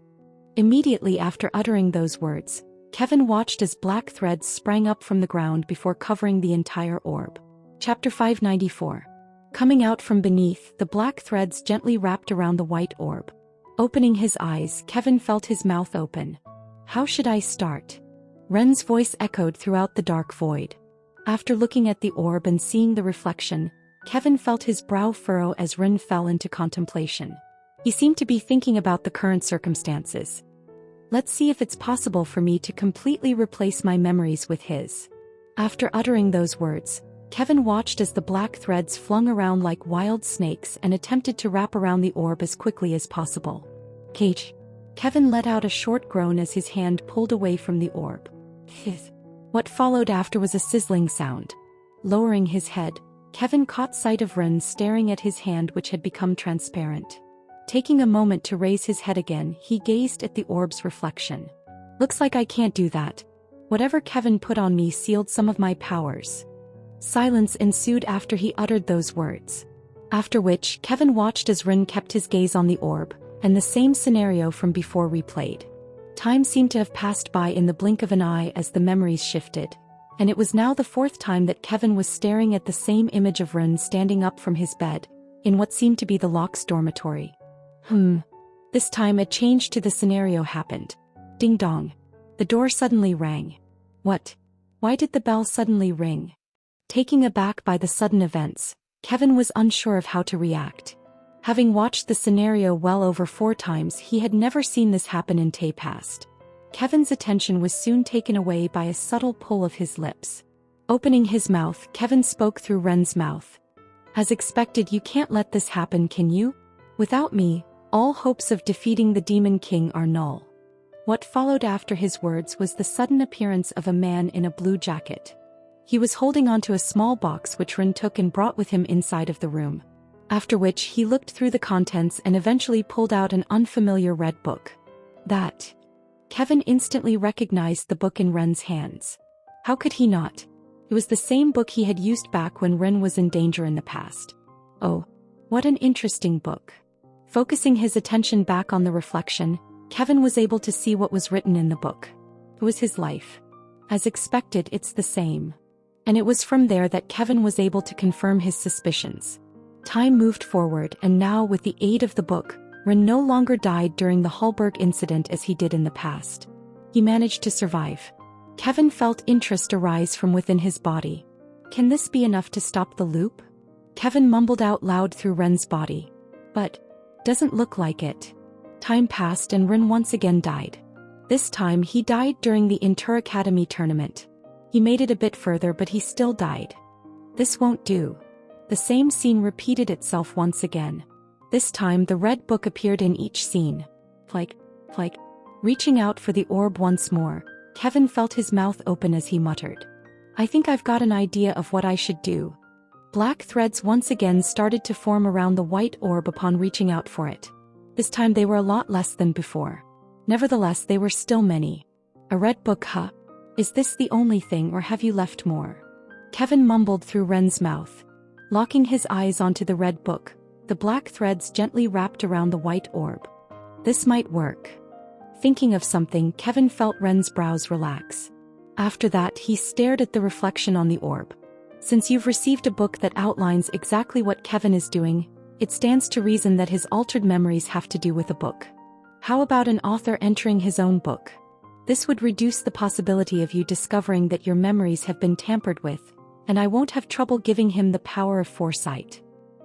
Immediately after uttering those words, Kevin watched as black threads sprang up from the ground before covering the entire orb. Chapter 594. Coming out from beneath, the black threads gently wrapped around the white orb. Opening his eyes, Kevin felt his mouth open. How should I start? Ren's voice echoed throughout the dark void. After looking at the orb and seeing the reflection, Kevin felt his brow furrow as Rin fell into contemplation. He seemed to be thinking about the current circumstances. Let's see if it's possible for me to completely replace my memories with his. After uttering those words, Kevin watched as the black threads flung around like wild snakes and attempted to wrap around the orb as quickly as possible. Cage. Kevin let out a short groan as his hand pulled away from the orb. What followed after was a sizzling sound. Lowering his head, Kevin caught sight of Rin staring at his hand, which had become transparent. Taking a moment to raise his head again, he gazed at the orb's reflection. Looks like I can't do that. Whatever Kevin put on me sealed some of my powers. Silence ensued after he uttered those words. After which, Kevin watched as Rin kept his gaze on the orb, and the same scenario from before replayed. Time seemed to have passed by in the blink of an eye as the memories shifted, and it was now the fourth time that Kevin was staring at the same image of Rin standing up from his bed, in what seemed to be the Locke's dormitory. This time a change to the scenario happened. Ding dong. The door suddenly rang. What? Why did the bell suddenly ring? Taken aback by the sudden events, Kevin was unsure of how to react. Having watched the scenario well over 4 times, he had never seen this happen in the past. Kevin's attention was soon taken away by a subtle pull of his lips. Opening his mouth, Kevin spoke through Ren's mouth. As expected, you can't let this happen, can you? Without me, all hopes of defeating the Demon King are null. What followed after his words was the sudden appearance of a man in a blue jacket. He was holding onto a small box which Ren took and brought with him inside of the room. After which he looked through the contents and eventually pulled out an unfamiliar red book. That. Kevin instantly recognized the book in Ren's hands. How could he not? It was the same book he had used back when Ren was in danger in the past. Oh, what an interesting book. Focusing his attention back on the reflection, Kevin was able to see what was written in the book. It was his life. As expected, it's the same. And it was from there that Kevin was able to confirm his suspicions. Time moved forward, and now with the aid of the book, Ren no longer died during the Hallberg incident as he did in the past. He managed to survive. Kevin felt interest arise from within his body. Can this be enough to stop the loop? Kevin mumbled out loud through Ren's body. But, doesn't look like it. Time passed and Ren once again died. This time he died during the Inter Academy tournament. He made it a bit further, but he still died. This won't do. The same scene repeated itself once again. This time the red book appeared in each scene. Like. Reaching out for the orb once more, Kevin felt his mouth open as he muttered. I think I've got an idea of what I should do. Black threads once again started to form around the white orb upon reaching out for it. This time they were a lot less than before. Nevertheless, they were still many. A red book, huh? Is this the only thing, or have you left more? Kevin mumbled through Ren's mouth. Locking his eyes onto the red book, the black threads gently wrapped around the white orb. This might work. Thinking of something, Kevin felt Ren's brows relax. After that, he stared at the reflection on the orb. Since you've received a book that outlines exactly what Kevin is doing, it stands to reason that his altered memories have to do with a book. How about an author entering his own book? This would reduce the possibility of you discovering that your memories have been tampered with, and I won't have trouble giving him the power of foresight.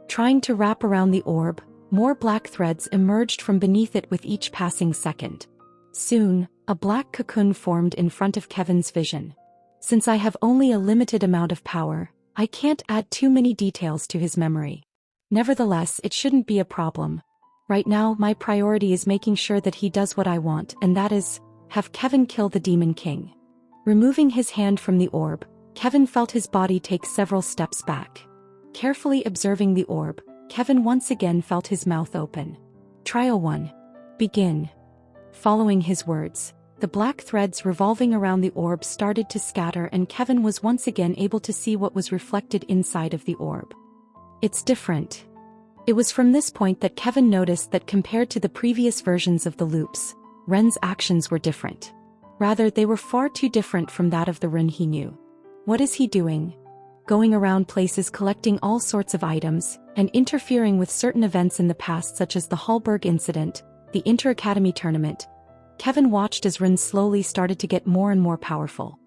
Trying to wrap around the orb, more black threads emerged from beneath it with each passing second. Soon, a black cocoon formed in front of Kevin's vision. Since I have only a limited amount of power, I can't add too many details to his memory. Nevertheless, it shouldn't be a problem. Right now, my priority is making sure that he does what I want, and that is, have Kevin kill the Demon King. Removing his hand from the orb, Kevin felt his body take several steps back. Carefully observing the orb, Kevin once again felt his mouth open. Trial 1. Begin. Following his words, the black threads revolving around the orb started to scatter, and Kevin was once again able to see what was reflected inside of the orb. It's different. It was from this point that Kevin noticed that compared to the previous versions of the loops, Ren's actions were different. Rather, they were far too different from that of the Ren he knew. What is he doing? Going around places collecting all sorts of items, and interfering with certain events in the past such as the Hallberg incident, the Inter-Academy tournament. Kevin watched as Ren slowly started to get more and more powerful.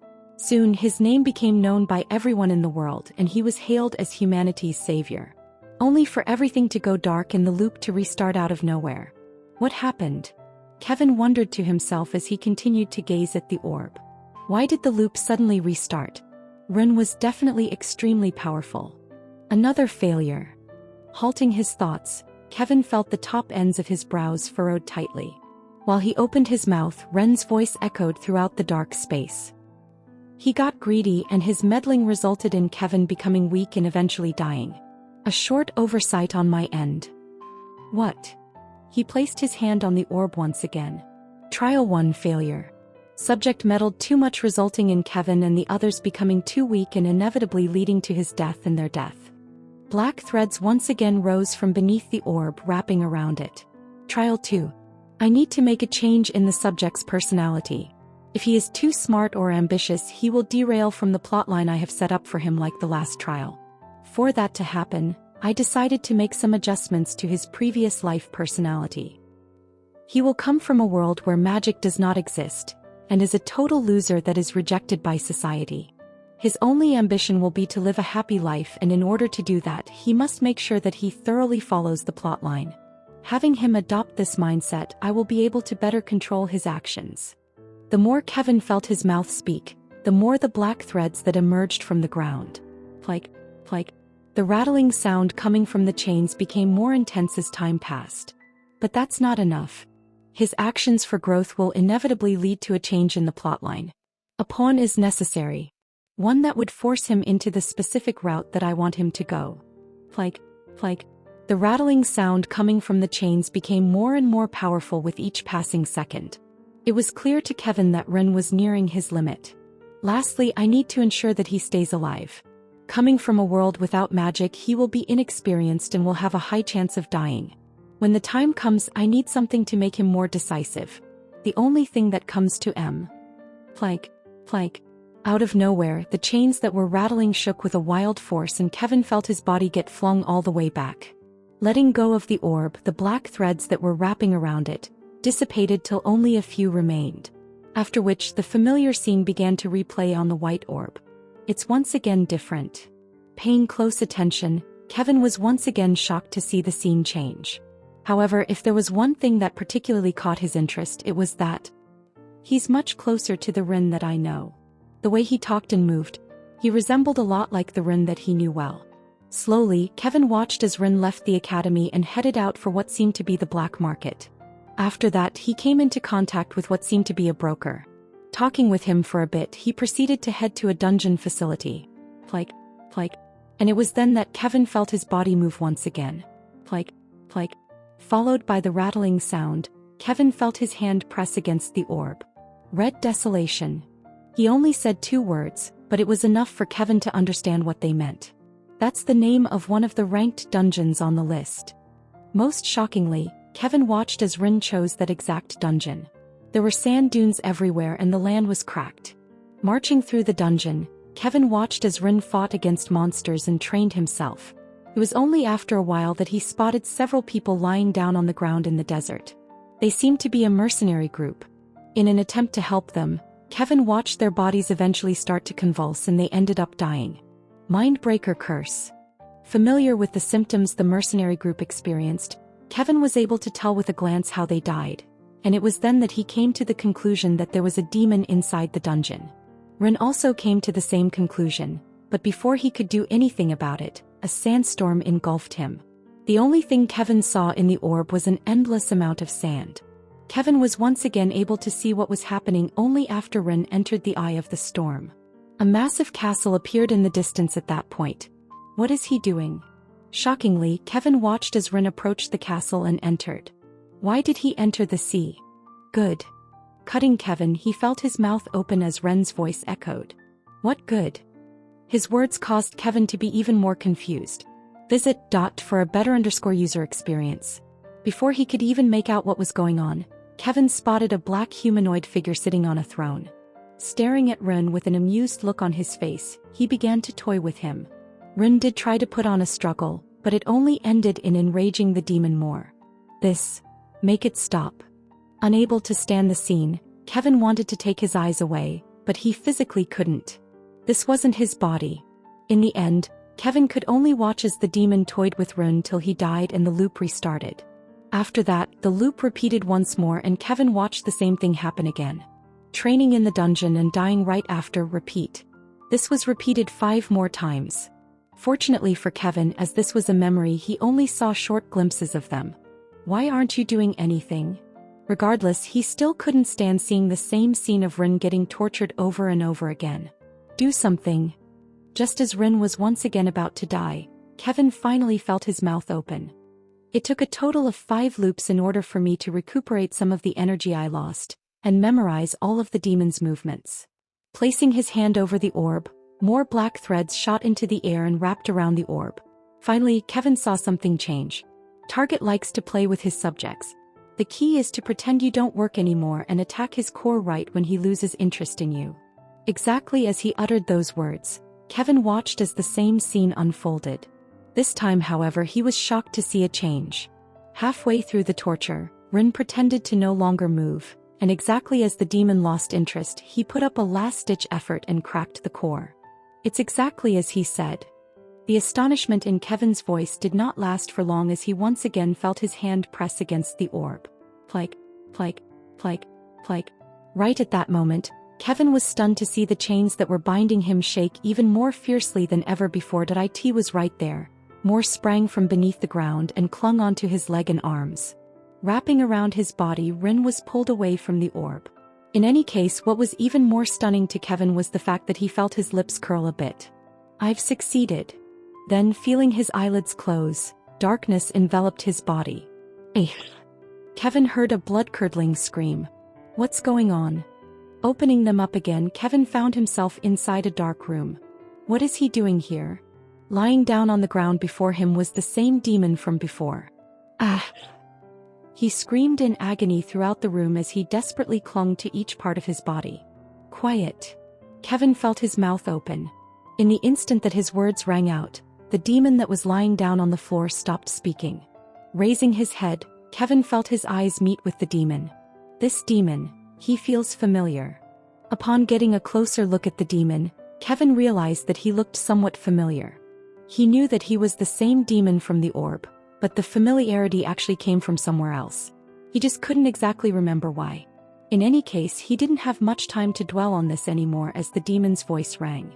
Soon his name became known by everyone in the world and he was hailed as humanity's savior. Only for everything to go dark and the loop to restart out of nowhere. What happened? Kevin wondered to himself as he continued to gaze at the orb. Why did the loop suddenly restart? Rin was definitely extremely powerful. Another failure. Halting his thoughts, Kevin felt the top ends of his brows furrowed tightly. While he opened his mouth, Ren's voice echoed throughout the dark space. He got greedy and his meddling resulted in Kevin becoming weak and eventually dying. A short oversight on my end. What? He placed his hand on the orb once again. Trial 1 failure. Subject meddled too much, resulting in Kevin and the others becoming too weak and inevitably leading to his death and their death. Black threads once again rose from beneath the orb, wrapping around it. Trial 2. I need to make a change in the subject's personality. If he is too smart or ambitious, he will derail from the plotline I have set up for him like the last trial. For that to happen, I decided to make some adjustments to his previous life personality. He will come from a world where magic does not exist, and is a total loser that is rejected by society. His only ambition will be to live a happy life, and in order to do that, he must make sure that he thoroughly follows the plotline. Having him adopt this mindset, I will be able to better control his actions. The more Kevin felt his mouth speak, the more the black threads that emerged from the ground. Like. The rattling sound coming from the chains became more intense as time passed. But that's not enough. His actions for growth will inevitably lead to a change in the plotline. A pawn is necessary. One that would force him into the specific route that I want him to go. Like. The rattling sound coming from the chains became more and more powerful with each passing second. It was clear to Kevin that Ren was nearing his limit. Lastly, I need to ensure that he stays alive. Coming from a world without magic, he will be inexperienced and will have a high chance of dying. When the time comes, I need something to make him more decisive. The only thing that comes to M. Out of nowhere, the chains that were rattling shook with a wild force and Kevin felt his body get flung all the way back. Letting go of the orb, the black threads that were wrapping around it dissipated till only a few remained. After which, the familiar scene began to replay on the white orb. It's once again different. Paying close attention, Kevin was once again shocked to see the scene change. However, if there was one thing that particularly caught his interest, it was that he's much closer to the Rin that I know. The way he talked and moved, he resembled a lot like the Rin that he knew well. Slowly, Kevin watched as Rin left the academy and headed out for what seemed to be the black market. After that, he came into contact with what seemed to be a broker. Talking with him for a bit, he proceeded to head to a dungeon facility. And it was then that Kevin felt his body move once again. Followed by the rattling sound, Kevin felt his hand press against the orb. Red desolation. He only said 2 words, but it was enough for Kevin to understand what they meant. That's the name of one of the ranked dungeons on the list. Most shockingly, Kevin watched as Rin chose that exact dungeon. There were sand dunes everywhere and the land was cracked. Marching through the dungeon, Kevin watched as Rin fought against monsters and trained himself. It was only after a while that he spotted several people lying down on the ground in the desert. They seemed to be a mercenary group. In an attempt to help them, Kevin watched their bodies eventually start to convulse and they ended up dying. Mindbreaker curse. Familiar with the symptoms the mercenary group experienced, Kevin was able to tell with a glance how they died. And it was then that he came to the conclusion that there was a demon inside the dungeon. Rin also came to the same conclusion, but before he could do anything about it, a sandstorm engulfed him. The only thing Kevin saw in the orb was an endless amount of sand. Kevin was once again able to see what was happening only after Rin entered the eye of the storm. A massive castle appeared in the distance at that point. What is he doing? Shockingly, Kevin watched as Rin approached the castle and entered. Why did he enter the sea? Good. Cutting Kevin, he felt his mouth open as Ren's voice echoed. What good? His words caused Kevin to be even more confused. Visit for a better user experience. Before he could even make out what was going on, Kevin spotted a black humanoid figure sitting on a throne. Staring at Ren with an amused look on his face, he began to toy with him. Ren did try to put on a struggle, but it only ended in enraging the demon more. Make it stop. Unable to stand the scene, Kevin wanted to take his eyes away, but he physically couldn't. This wasn't his body. In the end, Kevin could only watch as the demon toyed with Run till he died and the loop restarted. After that, the loop repeated once more and Kevin watched the same thing happen again. Training in the dungeon and dying right after, repeat. This was repeated 5 more times. Fortunately for Kevin, as this was a memory, he only saw short glimpses of them. Why aren't you doing anything? Regardless, he still couldn't stand seeing the same scene of Rin getting tortured over and over again. Do something. Just as Rin was once again about to die, Kevin finally felt his mouth open. It took a total of 5 loops in order for me to recuperate some of the energy I lost, and memorize all of the demon's movements. Placing his hand over the orb, more black threads shot into the air and wrapped around the orb. Finally, Kevin saw something change. Target likes to play with his subjects. The key is to pretend you don't work anymore and attack his core right when he loses interest in you. Exactly as he uttered those words, Kevin watched as the same scene unfolded. This time, however, he was shocked to see a change. Halfway through the torture, Rin pretended to no longer move, and exactly as the demon lost interest, he put up a last-ditch effort and cracked the core. It's exactly as he said. The astonishment in Kevin's voice did not last for long as he once again felt his hand press against the orb. Plike, plike, plike, plike. Right at that moment, Kevin was stunned to see the chains that were binding him shake even more fiercely than ever before. It was right there. More sprang from beneath the ground and clung onto his leg and arms. Wrapping around his body, Rin was pulled away from the orb. In any case, what was even more stunning to Kevin was the fact that he felt his lips curl a bit. I've succeeded. Then, feeling his eyelids close, darkness enveloped his body. Eh. Kevin heard a blood-curdling scream. What's going on? Opening them up again, Kevin found himself inside a dark room. What is he doing here? Lying down on the ground before him was the same demon from before. Ah! He screamed in agony throughout the room as he desperately clung to each part of his body. Quiet. Kevin felt his mouth open. In the instant that his words rang out, the demon that was lying down on the floor stopped speaking. Raising his head, Kevin felt his eyes meet with the demon. This demon, he feels familiar. Upon getting a closer look at the demon, Kevin realized that he looked somewhat familiar. He knew that he was the same demon from the orb, but the familiarity actually came from somewhere else. He just couldn't exactly remember why. In any case, he didn't have much time to dwell on this anymore as the demon's voice rang.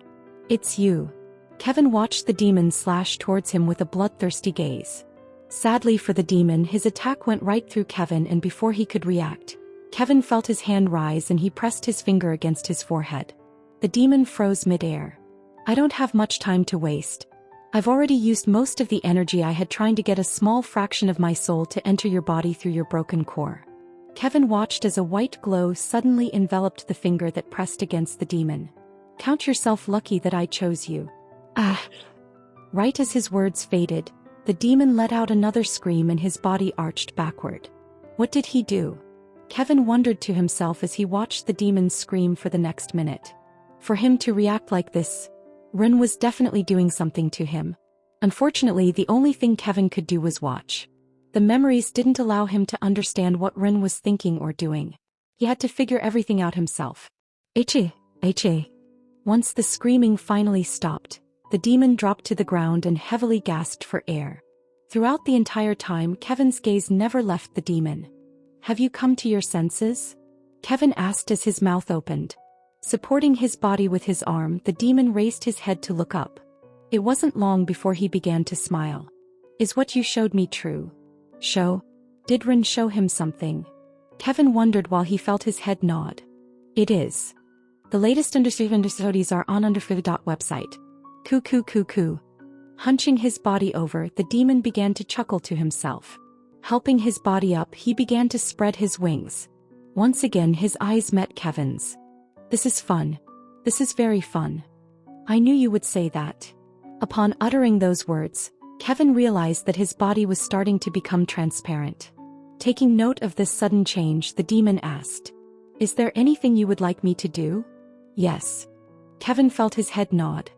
It's you. Kevin watched the demon slash towards him with a bloodthirsty gaze. Sadly for the demon, his attack went right through Kevin, and before he could react, Kevin felt his hand rise and he pressed his finger against his forehead. The demon froze mid-air. I don't have much time to waste. I've already used most of the energy I had trying to get a small fraction of my soul to enter your body through your broken core. Kevin watched as a white glow suddenly enveloped the finger that pressed against the demon. Count yourself lucky that I chose you. Ah! Right as his words faded, the demon let out another scream and his body arched backward. What did he do? Kevin wondered to himself as he watched the demon scream for the next minute. For him to react like this, Rin was definitely doing something to him. Unfortunately, the only thing Kevin could do was watch. The memories didn't allow him to understand what Rin was thinking or doing. He had to figure everything out himself. Eche. Once the screaming finally stopped, the demon dropped to the ground and heavily gasped for air. Throughout the entire time, Kevin's gaze never left the demon. Have you come to your senses? Kevin asked as his mouth opened. Supporting his body with his arm, the demon raised his head to look up. It wasn't long before he began to smile. Is what you showed me true? Show? Did Rin show him something? Kevin wondered while he felt his head nod. It is. The latest studies are on website. Coo. Hunching his body over, the demon began to chuckle to himself. Helping his body up, he began to spread his wings. Once again, his eyes met Kevin's. This is fun. This is very fun. I knew you would say that. Upon uttering those words, Kevin realized that his body was starting to become transparent. Taking note of this sudden change, the demon asked, Is there anything you would like me to do? Yes. Kevin felt his head nod.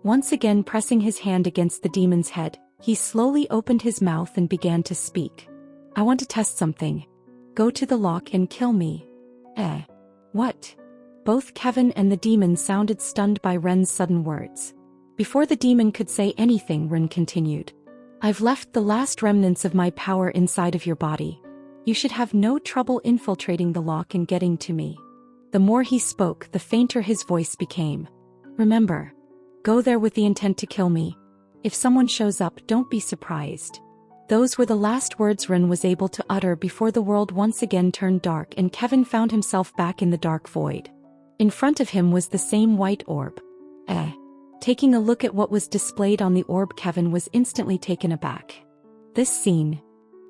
Once again pressing his hand against the demon's head, he slowly opened his mouth and began to speak. I want to test something. Go to the lock and kill me. What? Both Kevin and the demon sounded stunned by Ren's sudden words. Before the demon could say anything, Ren continued. I've left the last remnants of my power inside of your body. You should have no trouble infiltrating the lock and getting to me. The more he spoke, the fainter his voice became. Remember, go there with the intent to kill me. If someone shows up, don't be surprised. Those were the last words Ren was able to utter before the world once again turned dark and Kevin found himself back in the dark void. In front of him was the same white orb. Taking a look at what was displayed on the orb, Kevin was instantly taken aback. This scene.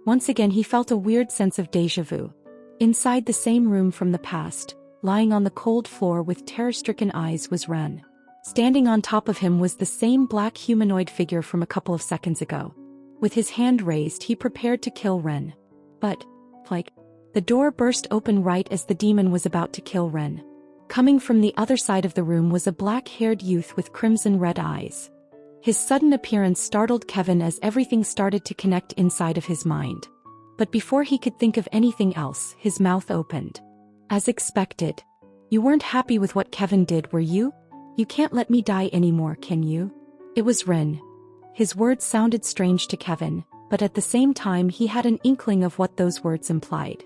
Once again he felt a weird sense of déjà vu. Inside the same room from the past, lying on the cold floor with terror-stricken eyes, was Ren. Standing on top of him was the same black humanoid figure from a couple of seconds ago. With his hand raised, he prepared to kill Ren. But, the door burst open right as the demon was about to kill Ren. Coming from the other side of the room was a black-haired youth with crimson-red eyes. His sudden appearance startled Kevin as everything started to connect inside of his mind. But before he could think of anything else, his mouth opened. As expected. You weren't happy with what Kevin did, were you? You can't let me die anymore, can you? It was Ren. His words sounded strange to Kevin, but at the same time he had an inkling of what those words implied.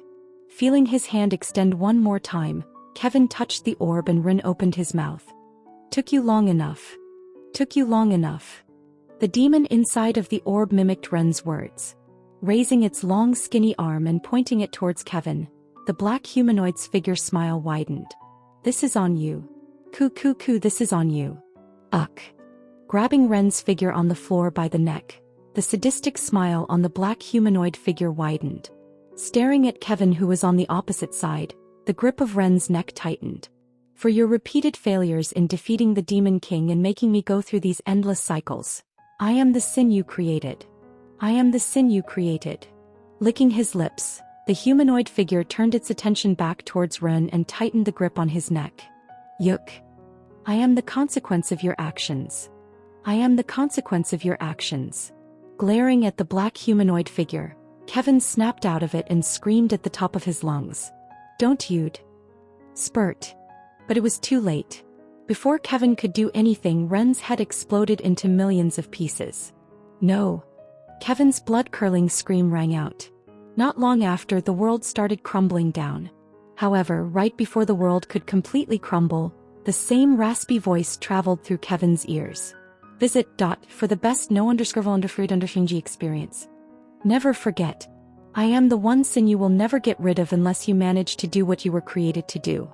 Feeling his hand extend one more time, Kevin touched the orb and Ren opened his mouth. Took you long enough. Took you long enough. The demon inside of the orb mimicked Ren's words. Raising its long skinny arm and pointing it towards Kevin, the black humanoid's figure smile widened. This is on you. Coo, this is on you. Uck. Grabbing Ren's figure on the floor by the neck, the sadistic smile on the black humanoid figure widened. Staring at Kevin, who was on the opposite side, the grip of Ren's neck tightened. For your repeated failures in defeating the Demon King and making me go through these endless cycles, I am the sin you created. I am the sin you created. Licking his lips, the humanoid figure turned its attention back towards Ren and tightened the grip on his neck. Yuck. I am the consequence of your actions. I am the consequence of your actions. Glaring at the black humanoid figure, Kevin snapped out of it and screamed at the top of his lungs. Don't you'd spurt. But it was too late. Before Kevin could do anything, Ren's head exploded into millions of pieces. No. Kevin's blood-curdling scream rang out. Not long after, the world started crumbling down. However, right before the world could completely crumble, the same raspy voice traveled through Kevin's ears. Visit for the best no_fruit_g experience. Never forget. I am the one sin you will never get rid of unless you manage to do what you were created to do.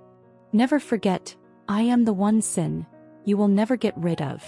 Never forget, I am the one sin you will never get rid of.